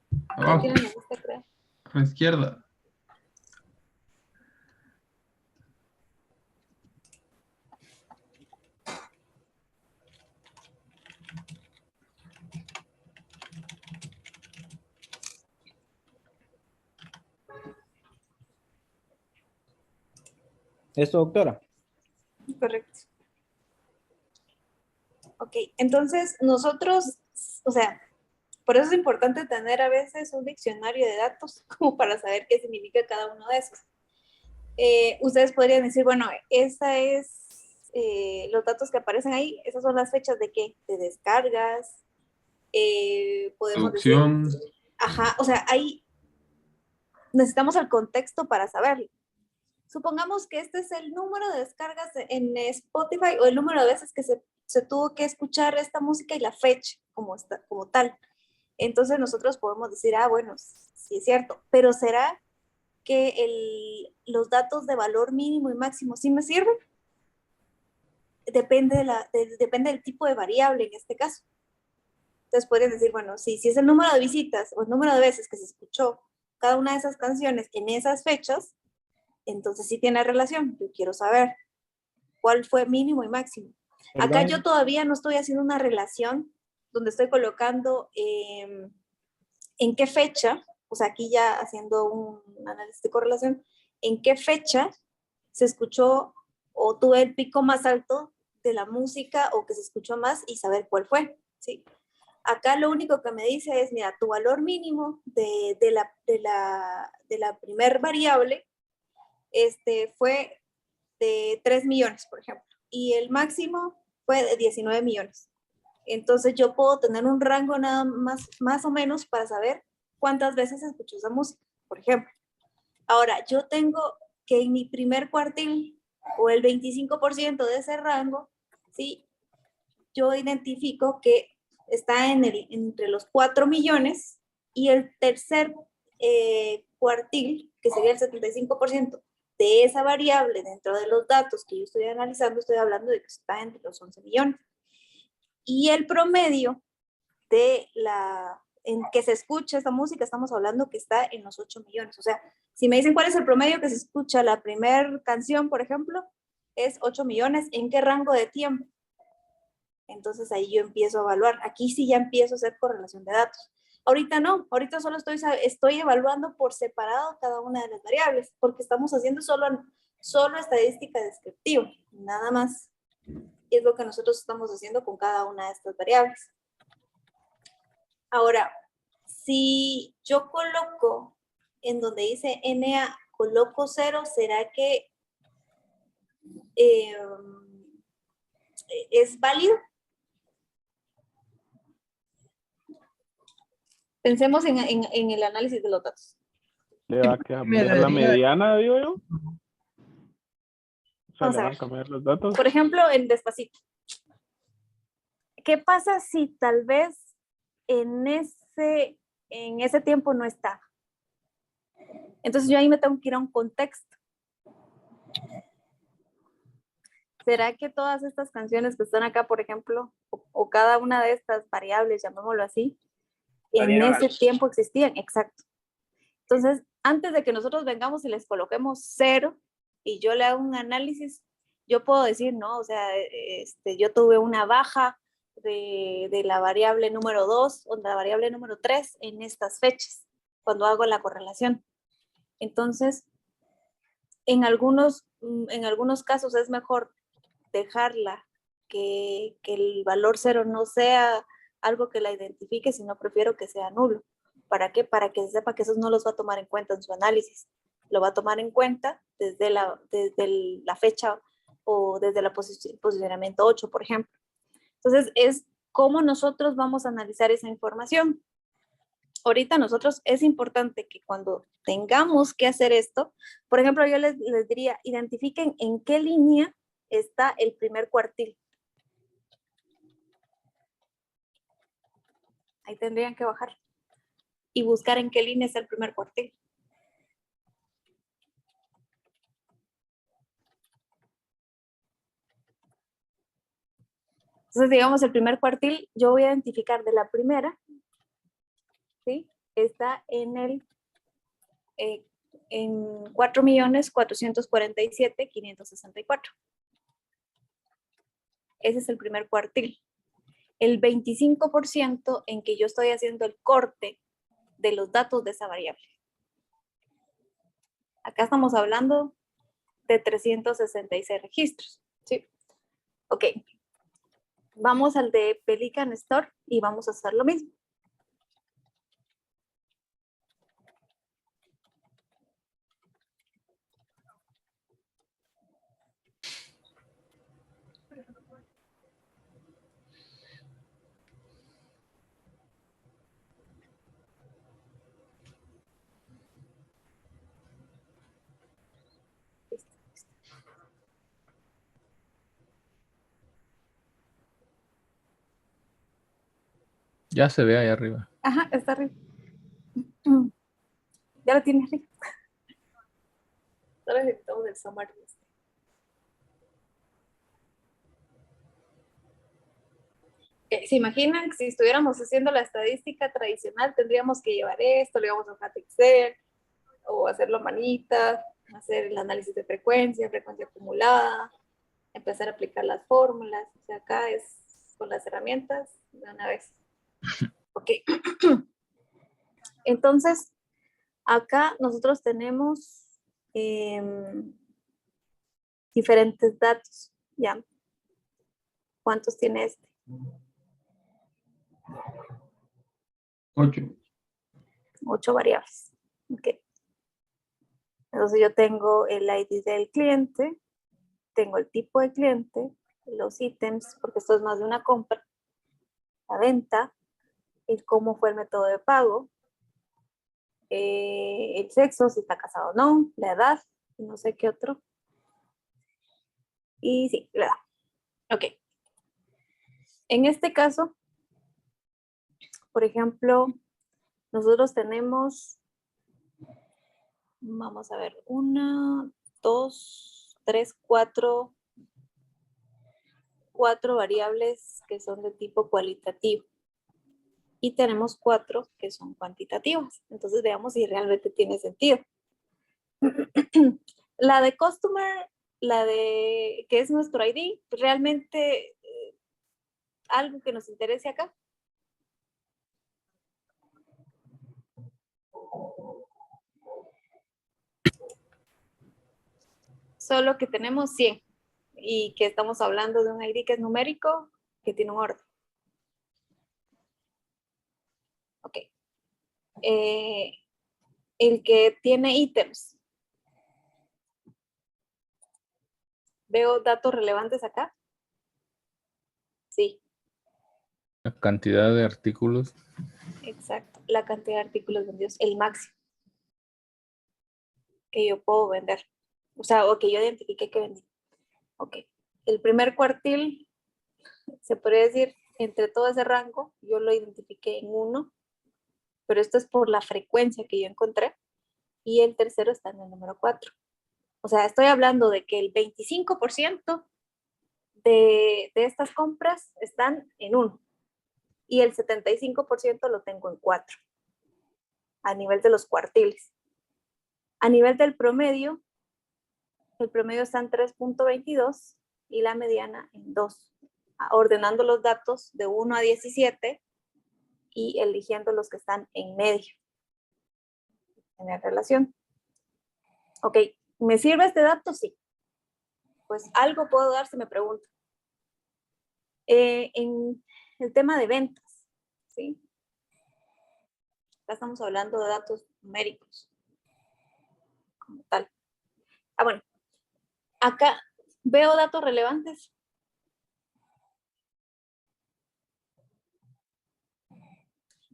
Ya Abajo, tienen la lista creada. a la izquierda. ¿Esto, doctora? Correcto. Ok, entonces nosotros, o sea, por eso es importante tener a veces un diccionario de datos como para saber qué significa cada uno de esos. Ustedes podrían decir, bueno, esa es los datos que aparecen ahí, esas son las fechas de qué, de descargas, podemos Producción. decir, ajá, o sea, ahí necesitamos el contexto para saberlo. Supongamos que este es el número de descargas en Spotify o el número de veces que se tuvo que escuchar esta música y la fecha como tal. Entonces nosotros podemos decir, ah, bueno, sí es cierto, pero ¿será que los datos de valor mínimo y máximo sí me sirven? Depende, depende del tipo de variable en este caso. Entonces podrían decir, bueno, si es el número de visitas o el número de veces que se escuchó cada una de esas canciones en esas fechas, entonces sí tiene relación. Yo quiero saber cuál fue mínimo y máximo. Perdón. Acá yo todavía no estoy haciendo una relación donde estoy colocando en qué fecha, o sea, aquí ya haciendo un análisis de correlación, en qué fecha se escuchó o tuve el pico más alto de la música o que se escuchó más y saber cuál fue, ¿sí? Acá lo único que me dice es, mira, tu valor mínimo de la primer variable fue de 3 millones, por ejemplo, y el máximo fue de 19 millones. Entonces yo puedo tener un rango nada más o menos para saber cuántas veces escucho esa música, por ejemplo. Ahora, yo tengo que en mi primer cuartil o el 25% de ese rango, ¿sí? Yo identifico que está entre los 4 millones y el tercer cuartil, que sería el 75% de esa variable dentro de los datos que yo estoy analizando, estoy hablando de que está entre los 11 millones. Y el promedio en que se escucha esta música, estamos hablando que está en los 8 millones. O sea, si me dicen cuál es el promedio que se escucha la primera canción, por ejemplo, es 8 millones. ¿En qué rango de tiempo? Entonces ahí yo empiezo a evaluar. Aquí sí ya empiezo a hacer correlación de datos. Ahorita no, ahorita solo estoy evaluando por separado cada una de las variables, porque estamos haciendo solo estadística descriptiva, nada más. Y es lo que nosotros estamos haciendo con cada una de estas variables. Ahora, si yo coloco en donde dice NA, coloco 0, ¿será que es válido? Pensemos en el análisis de los datos. Le va a cambiar la daría- mediana, digo yo. O sea, Vamos le a van a ver. cambiar los datos. Por ejemplo, en Despacito. ¿Qué pasa si tal vez en ese tiempo no estaba? Entonces yo ahí me tengo que ir a un contexto. ¿Será que todas estas canciones que están acá, por ejemplo, o cada una de estas variables, llamémoslo así, en ese tiempo existían? Exacto. Entonces, antes de que nosotros vengamos y les coloquemos 0 y yo le hago un análisis, yo puedo decir, no, o sea, yo tuve una baja de la variable número 2 o de la variable número 3 en estas fechas, cuando hago la correlación. Entonces, en algunos casos es mejor dejarla, que el valor 0 no sea algo que la identifique, sino prefiero que sea nulo. ¿Para qué? Para que sepa que esos no los va a tomar en cuenta en su análisis. Lo va a tomar en cuenta desde la fecha o desde el posicionamiento 8, por ejemplo. Entonces, es cómo nosotros vamos a analizar esa información. Ahorita nosotros es importante que cuando tengamos que hacer esto, por ejemplo, yo les diría, identifiquen en qué línea está el primer cuartil. Ahí tendrían que bajar y buscar en qué línea está el primer cuartil. Entonces, digamos, el primer cuartil, yo voy a identificar de la primera, ¿sí? Está en 4.447.564. Ese es el primer cuartil. El 25% en que yo estoy haciendo el corte de los datos de esa variable. Acá estamos hablando de 366 registros. ¿Sí? Ok. Vamos al de Pelican Store y vamos a hacer lo mismo. Ya se ve ahí arriba. Ajá, está arriba. Ya lo tienes arriba. Solo necesitamos el summary. ¿Se imaginan que si estuviéramos haciendo la estadística tradicional, tendríamos que llevar esto, le vamos a un Excel, o hacerlo a manita, hacer el análisis de frecuencia acumulada, empezar a aplicar las fórmulas? O sea, acá es con las herramientas de una vez. Ok. Entonces, acá nosotros tenemos diferentes datos, ¿ya? ¿Cuántos tiene este? 8. 8 variables. Ok. Entonces yo tengo el ID del cliente, tengo el tipo de cliente, los ítems, porque esto es más de una compra, la venta, el cómo fue el método de pago, el sexo, si está casado o no, la edad, y no sé qué otro. Y sí, la edad. Ok. En este caso, por ejemplo, nosotros tenemos, vamos a ver, 1, 2, 3, 4 variables que son de tipo cualitativo. Y tenemos 4 que son cuantitativas. Entonces veamos si realmente tiene sentido. La de customer, la de que es nuestro ID, realmente algo que nos interese acá. Solo que tenemos 100 y que estamos hablando de un ID que es numérico, que tiene un orden. Ok. El que tiene ítems. ¿Veo datos relevantes acá? Sí, La cantidad de artículos. exacto. La cantidad de artículos vendidos, el máximo que yo puedo vender. O sea, o que yo identifique que vendí. Ok. El primer cuartil, se podría decir, entre todo ese rango, yo lo identifiqué en 1, pero esto es por la frecuencia que yo encontré. Y el tercero está en el número 4. O sea, estoy hablando de que el 25% de estas compras están en 1 y el 75% lo tengo en 4 a nivel de los cuartiles. A nivel del promedio, el promedio está en 3.22 y la mediana en 2, ordenando los datos de 1 a 17 y eligiendo los que están en medio en la relación. Ok, ¿me sirve este dato? Sí. Pues algo puedo dar si me preguntan. En el tema de ventas, ¿sí? Acá estamos hablando de datos numéricos, como tal. Bueno, acá veo datos relevantes.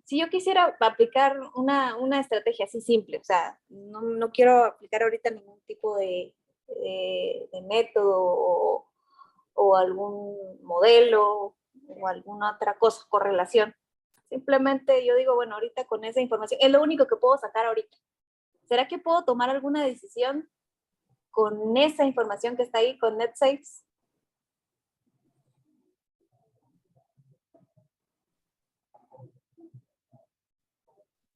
Si yo quisiera aplicar una estrategia así simple, o sea, no quiero aplicar ahorita ningún tipo de método o algún modelo o alguna otra cosa, correlación. Simplemente yo digo, bueno, ahorita con esa información, es lo único que puedo sacar ahorita. ¿Será que puedo tomar alguna decisión con esa información que está ahí, con NetSaves?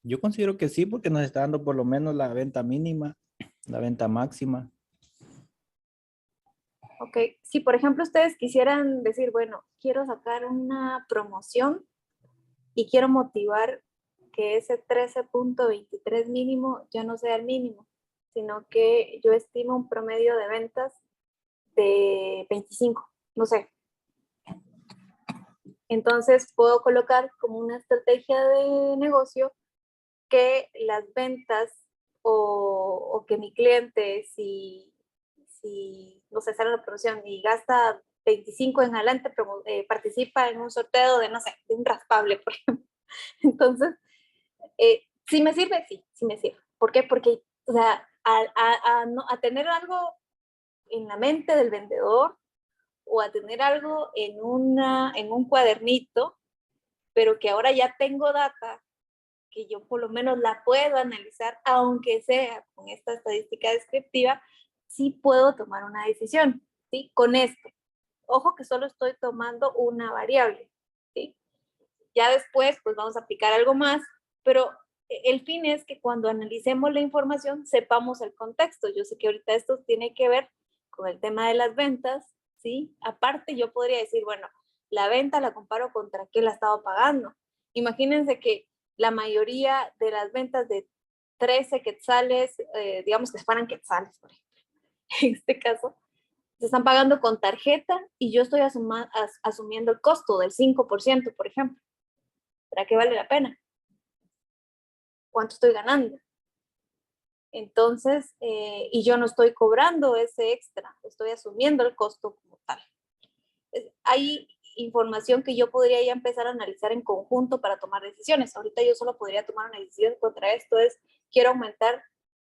Yo considero que sí, porque nos está dando por lo menos la venta mínima, la venta máxima. Ok, si por ejemplo ustedes quisieran decir, bueno, quiero sacar una promoción y quiero motivar que ese 13.23 mínimo ya no sea el mínimo, sino que yo estimo un promedio de ventas de 25, no sé. Entonces puedo colocar como una estrategia de negocio que las ventas o que mi cliente, si no sé, sale la promoción y gasta 25 en adelante, participa en un sorteo de, no sé, de un raspable, por ejemplo. Entonces, ¿sí me sirve? Sí, sí me sirve. ¿Por qué? Porque, o sea, a tener algo en la mente del vendedor o a tener algo en un cuadernito, pero que ahora ya tengo data, que yo por lo menos la puedo analizar, aunque sea con esta estadística descriptiva, sí puedo tomar una decisión, ¿sí? Con esto. Ojo que solo estoy tomando una variable, ¿sí? Ya después, pues vamos a aplicar algo más, pero el fin es que cuando analicemos la información sepamos el contexto. Yo sé que ahorita esto tiene que ver con el tema de las ventas, ¿sí? Aparte, yo podría decir, bueno, la venta la comparo contra qué la estaba pagando. Imagínense que la mayoría de las ventas de 13 quetzales, digamos que se pagan quetzales, por ejemplo, en este caso, se están pagando con tarjeta y yo estoy asumiendo el costo del 5%, por ejemplo. ¿Para qué vale la pena? ¿Cuánto estoy ganando? Entonces, y yo no estoy cobrando ese extra, estoy asumiendo el costo como tal. Hay información que yo podría ya empezar a analizar en conjunto para tomar decisiones. Ahorita yo solo podría tomar una decisión contra esto, es quiero aumentar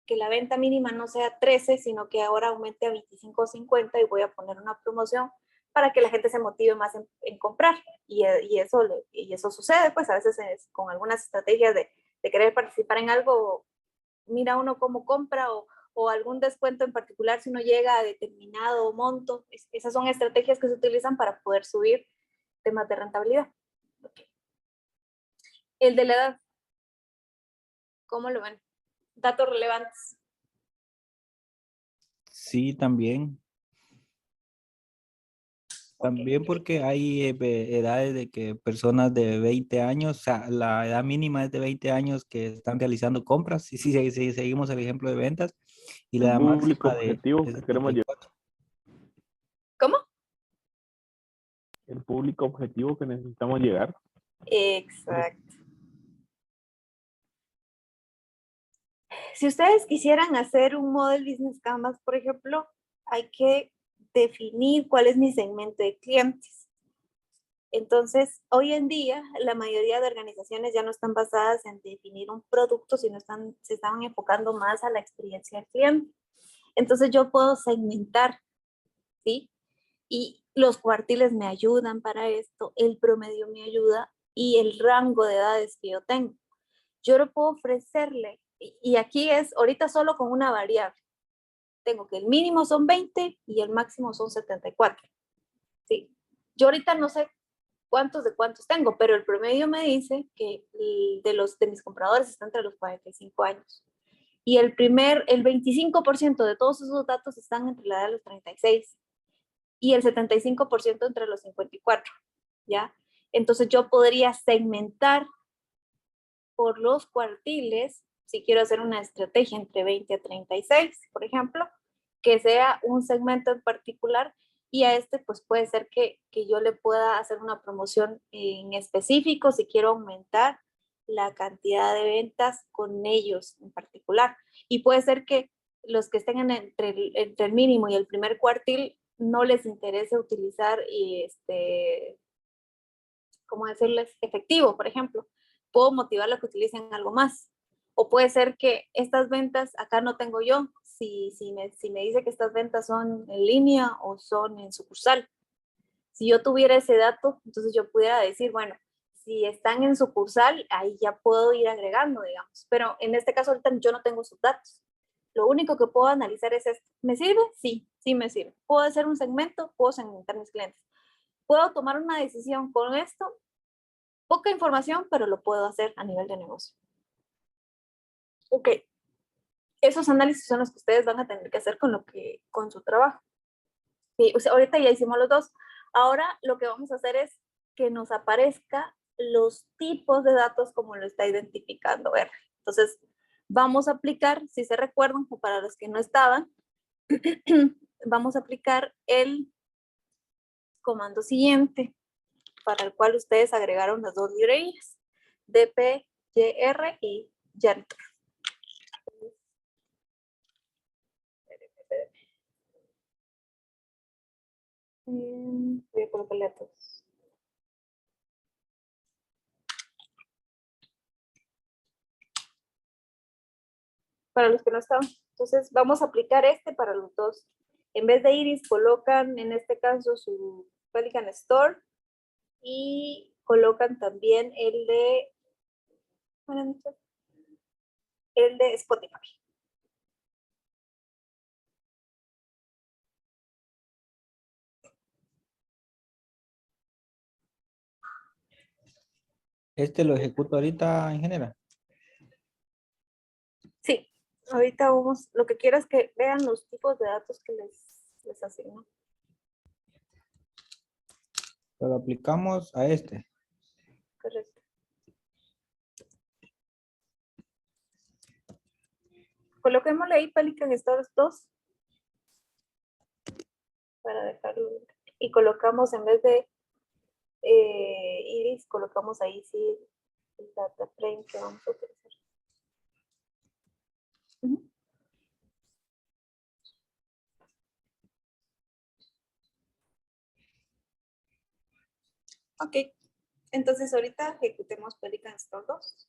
que la venta mínima no sea 13, sino que ahora aumente a 25 o 50 y voy a poner una promoción para que la gente se motive más en comprar. Y eso sucede, pues a veces con algunas estrategias de querer participar en algo, mira uno cómo compra o algún descuento en particular si uno llega a determinado monto. Esas son estrategias que se utilizan para poder subir temas de rentabilidad. Okay. El de la edad, ¿cómo lo ven? Datos relevantes. Sí, también. También porque hay edades de que personas de 20 años, o sea, la edad mínima es de 20 años que están realizando compras, y si seguimos el ejemplo de ventas, y la El edad público máxima objetivo de que queremos llegar. 74. ¿Cómo? El público objetivo que necesitamos llegar. Exacto. Si ustedes quisieran hacer un Model Business Canvas, por ejemplo, hay que definir cuál es mi segmento de clientes. Entonces, hoy en día, la mayoría de organizaciones ya no están basadas en definir un producto, sino se están enfocando más a la experiencia del cliente. Entonces, yo puedo segmentar, ¿sí? Y los cuartiles me ayudan para esto, el promedio me ayuda y el rango de edades que yo tengo. Yo lo puedo ofrecerle, y aquí es ahorita solo con una variable. Tengo que el mínimo son 20 y el máximo son 74. ¿Sí? Yo ahorita no sé cuántos de cuántos tengo, pero el promedio me dice que de mis compradores está entre los 45 años. Y el 25% de todos esos datos están entre la edad de los 36 y el 75% entre los 54, ¿ya? Entonces yo podría segmentar por los cuartiles, si quiero hacer una estrategia entre 20 a 36, por ejemplo, que sea un segmento en particular y a este pues puede ser que yo le pueda hacer una promoción en específico si quiero aumentar la cantidad de ventas con ellos en particular. Y puede ser que los que estén entre el mínimo y el primer cuartil no les interese utilizar ¿cómo decirles? Efectivo, por ejemplo. Puedo motivarlo a que utilicen algo más. O puede ser que estas ventas acá no tengo yo, si me dice que estas ventas son en línea o son en sucursal. Si yo tuviera ese dato, entonces yo pudiera decir, bueno, si están en sucursal, ahí ya puedo ir agregando, digamos. Pero en este caso ahorita yo no tengo sus datos. Lo único que puedo analizar es esto. ¿Me sirve? Sí, sí me sirve. ¿Puedo hacer un segmento? Puedo segmentar mis clientes. ¿Puedo tomar una decisión con esto? Poca información, pero lo puedo hacer a nivel de negocio. Ok, esos análisis son los que ustedes van a tener que hacer con su trabajo. Sí, o sea, ahorita ya hicimos los dos. Ahora lo que vamos a hacer es que nos aparezca los tipos de datos como lo está identificando R. Entonces, vamos a aplicar, si se recuerdan, o para los que no estaban, vamos a aplicar el comando siguiente, para el cual ustedes agregaron las dos librerías, dp, yr y janitor. Voy a colocarle a todos. Para los que no estaban. Entonces vamos a aplicar este para los dos. En vez de Iris, colocan en este caso su Pelican Store y colocan también el de Spotify. Este lo ejecuto ahorita, ingeniera. Sí, ahorita vamos, lo que quiero es que vean los tipos de datos que les asigno. Lo aplicamos a este. Correcto. Coloquémosle ahí Pelican Stores 2 para dejarlo. Y colocamos en vez de Iris, colocamos ahí sí el data frame que vamos a utilizar. Ok, entonces ahorita ejecutemos Pelican Store 2.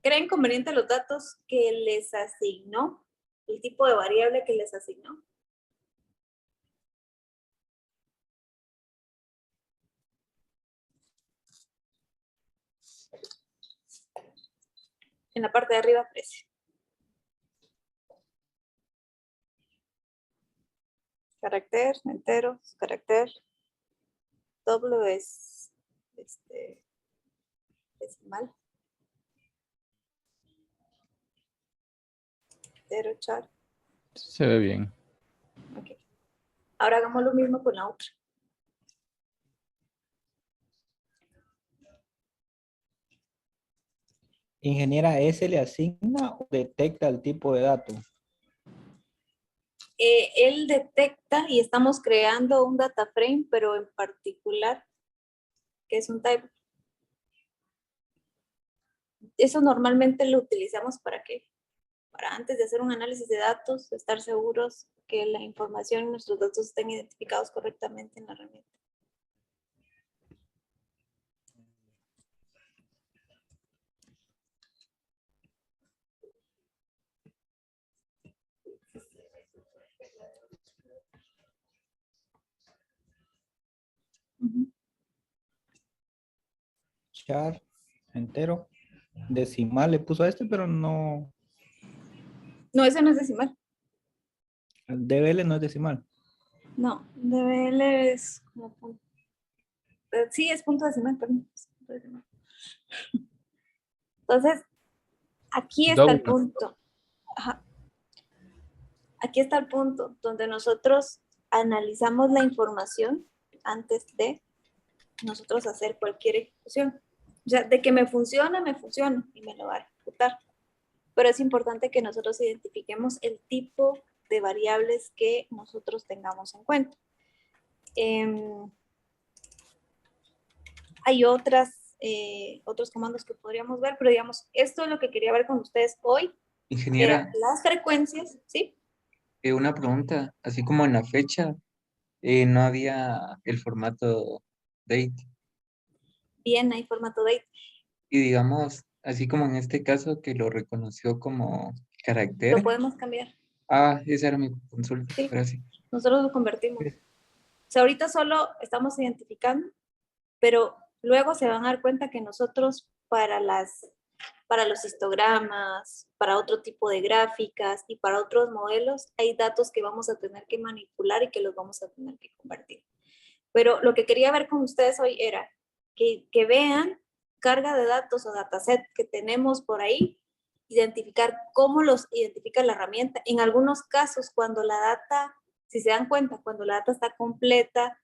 ¿Creen conveniente los datos que les asignó? El tipo de variable que les asignó. En la parte de arriba, precio. Carácter, entero, carácter. Doble es decimal. Entero, char. Se ve bien. Ok. Ahora hagamos lo mismo con la otra. Ingeniera, ¿ese le asigna o detecta el tipo de dato? Él detecta y estamos creando un data frame, pero en particular, que es un type. Eso normalmente lo utilizamos ¿para qué? Para antes de hacer un análisis de datos, estar seguros que la información y nuestros datos estén identificados correctamente en la herramienta. Char, entero. Decimal le puso a este, pero no. No, ese no es decimal. El DBL no es decimal. No, DBL es como punto. Sí, es punto decimal, perdón. Es punto decimal. Entonces, aquí está el punto. Ajá. Aquí está el punto donde nosotros analizamos la información antes de nosotros hacer cualquier ejecución. O sea, de que me funciona y me lo va a ejecutar. Pero es importante que nosotros identifiquemos el tipo de variables que nosotros tengamos en cuenta. Hay otros comandos que podríamos ver, pero digamos, esto es lo que quería ver con ustedes hoy. Ingeniera, Las frecuencias, ¿sí? una pregunta, así como en la fecha, no había el formato date. Bien, hay formato date. Y digamos, así como en este caso que lo reconoció como carácter. Lo podemos cambiar. Ah, esa era mi consulta. Sí, Gracias. nosotros lo convertimos. O sea, ahorita solo estamos identificando, pero luego se van a dar cuenta que nosotros para los histogramas, para otro tipo de gráficas y para otros modelos, hay datos que vamos a tener que manipular y que los vamos a tener que convertir. Pero lo que quería ver con ustedes hoy era que vean carga de datos o dataset que tenemos por ahí, identificar cómo los identifica la herramienta. En algunos casos, cuando la data, si se dan cuenta, cuando la data está completa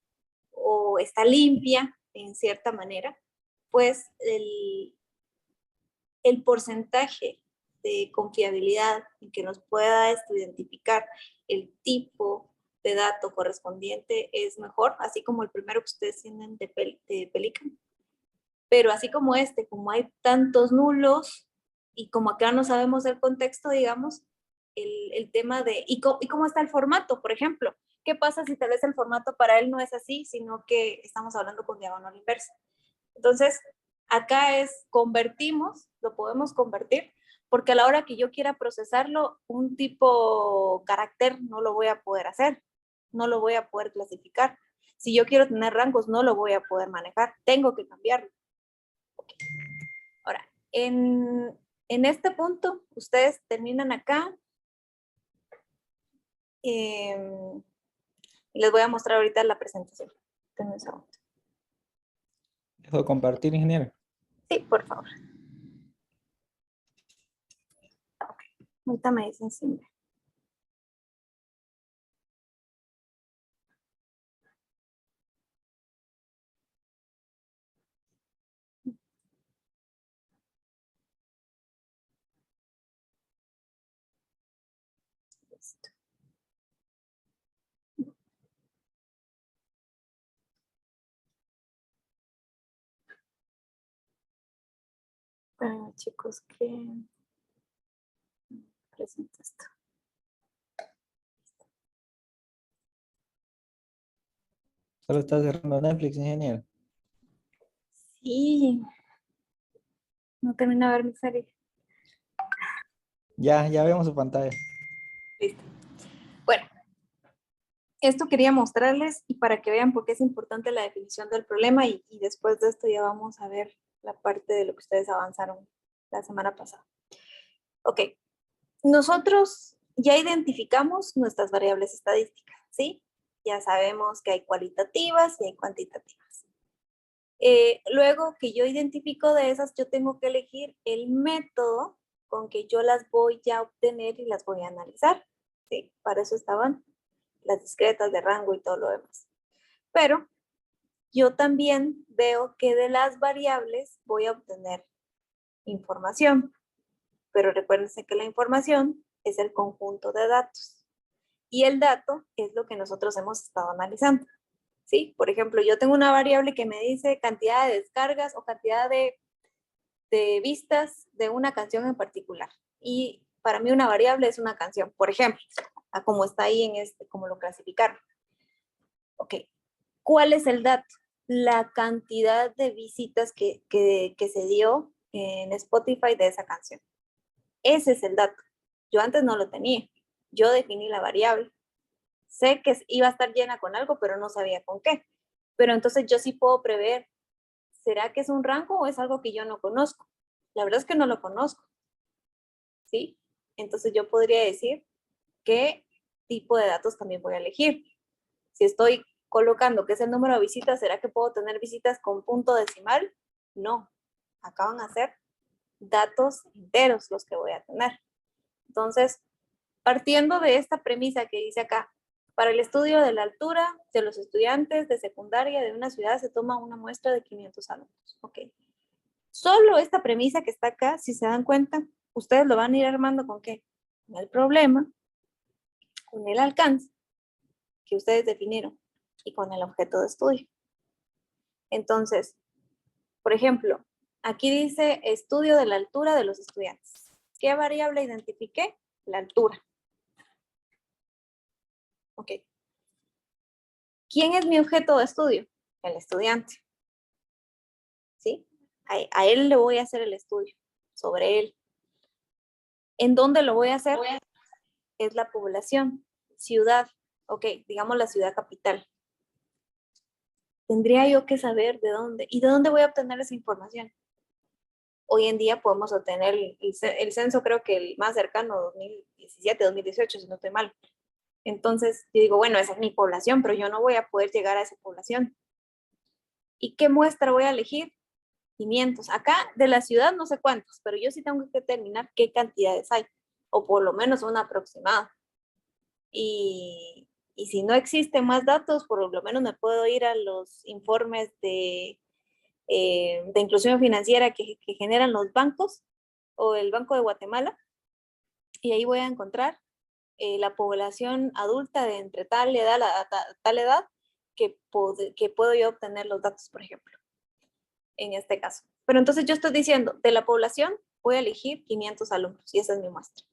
o está limpia en cierta manera, pues el porcentaje de confiabilidad en que nos pueda identificar el tipo de dato correspondiente es mejor, así como el primero que ustedes tienen de Pelican. Pero así como como hay tantos nulos y como acá no sabemos el contexto, digamos, el tema de, ¿y cómo está el formato, por ejemplo? ¿Qué pasa si tal vez el formato para él no es así, sino que estamos hablando con diagonal inversa? Entonces, acá convertimos, lo podemos convertir, porque a la hora que yo quiera procesarlo, un tipo carácter no lo voy a poder hacer, no lo voy a poder clasificar. Si yo quiero tener rangos, no lo voy a poder manejar, tengo que cambiarlo. Okay. Ahora, en este punto, ustedes terminan acá. Y les voy a mostrar ahorita la presentación. Denme un segundo. ¿Dejo de compartir, ingeniero? Sí, por favor. Okay. Ahorita me dicen sí. Listo. Bueno, chicos, que presento esto. Solo está cerrando Netflix, ingeniero. Sí. No termino de ver mi serie. Ya vemos su pantalla. Listo. Bueno, esto quería mostrarles y para que vean por qué es importante la definición del problema y después de esto ya vamos a ver la parte de lo que ustedes avanzaron la semana pasada. Ok, nosotros ya identificamos nuestras variables estadísticas, ¿sí? Ya sabemos que hay cualitativas y hay cuantitativas. Luego que yo identifico de esas, yo tengo que elegir el método con que yo las voy a obtener y las voy a analizar. Sí, para eso estaban las discretas de rango y todo lo demás. Pero yo también veo que de las variables voy a obtener información. Pero recuérdense que la información es el conjunto de datos. Y el dato es lo que nosotros hemos estado analizando. ¿Sí? Por ejemplo, yo tengo una variable que me dice cantidad de descargas o cantidad de vistas de una canción en particular. Y para mí una variable es una canción, por ejemplo, a como está ahí en como lo clasificaron. Ok, ¿cuál es el dato? La cantidad de visitas que se dio en Spotify de esa canción. Ese es el dato. Yo antes no lo tenía. Yo definí la variable. Sé que iba a estar llena con algo, pero no sabía con qué. Pero entonces yo sí puedo prever, ¿será que es un rango o es algo que yo no conozco? La verdad es que no lo conozco. ¿Sí? Entonces yo podría decir qué tipo de datos también voy a elegir. Si estoy colocando que es el número de visitas, ¿será que puedo tener visitas con punto decimal? No. Acá van a ser datos enteros los que voy a tener. Entonces, partiendo de esta premisa que dice acá, para el estudio de la altura de los estudiantes de secundaria de una ciudad se toma una muestra de 500 alumnos. Ok. Solo esta premisa que está acá, si se dan cuenta, ustedes lo van a ir armando ¿con qué? Con el problema, con el alcance que ustedes definieron y con el objeto de estudio. Entonces, por ejemplo, aquí dice estudio de la altura de los estudiantes. ¿Qué variable identifiqué? La altura. Ok. ¿Quién es mi objeto de estudio? El estudiante. ¿Sí? A él le voy a hacer el estudio, sobre él. ¿En dónde lo voy a hacer? Es la población, ciudad. Ok, digamos la ciudad capital. Tendría yo que saber de dónde. ¿Y de dónde voy a obtener esa información? Hoy en día podemos obtener el censo, creo que el más cercano, 2017, 2018, si no estoy mal. Entonces, yo digo, bueno, esa es mi población, pero yo no voy a poder llegar a esa población. ¿Y qué muestra voy a elegir? 500. Acá de la ciudad no sé cuántos, pero yo sí tengo que determinar qué cantidades hay, o por lo menos una aproximada. Y si no existen más datos, por lo menos me puedo ir a los informes de inclusión financiera que generan los bancos o el Banco de Guatemala, y ahí voy a encontrar la población adulta de entre tal edad a tal edad que puedo yo obtener los datos, por ejemplo, en este caso. Pero entonces yo estoy diciendo, de la población voy a elegir 500 alumnos y esa es mi muestra.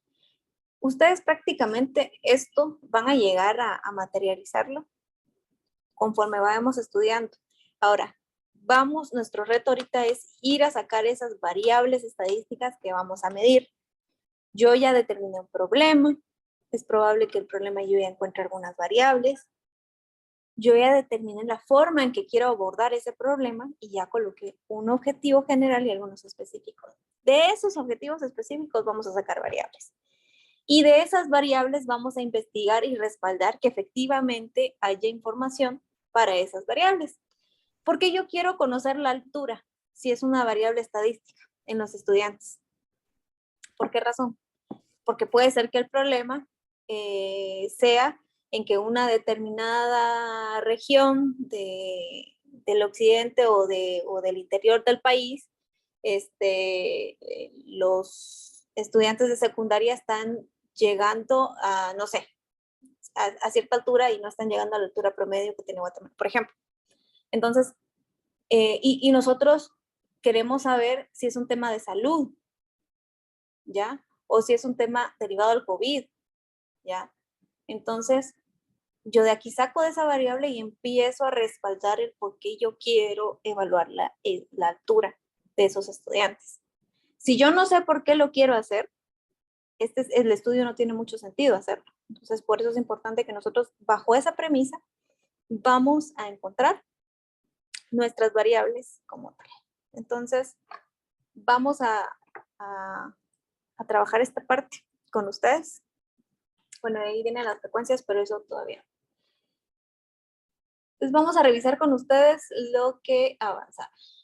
Ustedes prácticamente esto van a llegar a materializarlo conforme vayamos estudiando. Ahora, nuestro reto ahorita es ir a sacar esas variables estadísticas que vamos a medir. Yo ya determiné un problema, es probable que el problema yo ya encuentre algunas variables. Yo ya determiné la forma en que quiero abordar ese problema y ya coloqué un objetivo general y algunos específicos. De esos objetivos específicos vamos a sacar variables. Y de esas variables vamos a investigar y respaldar que efectivamente haya información para esas variables. Porque yo quiero conocer la altura, si es una variable estadística en los estudiantes. ¿Por qué razón? Porque puede ser que el problema sea en que una determinada región del occidente o del interior del país, los estudiantes de secundaria están llegando a, no sé, a cierta altura y no están llegando a la altura promedio que tiene Guatemala, por ejemplo. Entonces, y nosotros queremos saber si es un tema de salud, ¿ya? O si es un tema derivado del COVID, ¿ya? Entonces, yo de aquí saco de esa variable y empiezo a respaldar el por qué yo quiero evaluar la altura de esos estudiantes. Si yo no sé por qué lo quiero hacer, el estudio no tiene mucho sentido hacerlo. Entonces, por eso es importante que nosotros, bajo esa premisa, vamos a encontrar nuestras variables como tal. Entonces, vamos a trabajar esta parte con ustedes. Bueno, ahí vienen las frecuencias, pero eso todavía. Entonces, vamos a revisar con ustedes lo que avanzamos.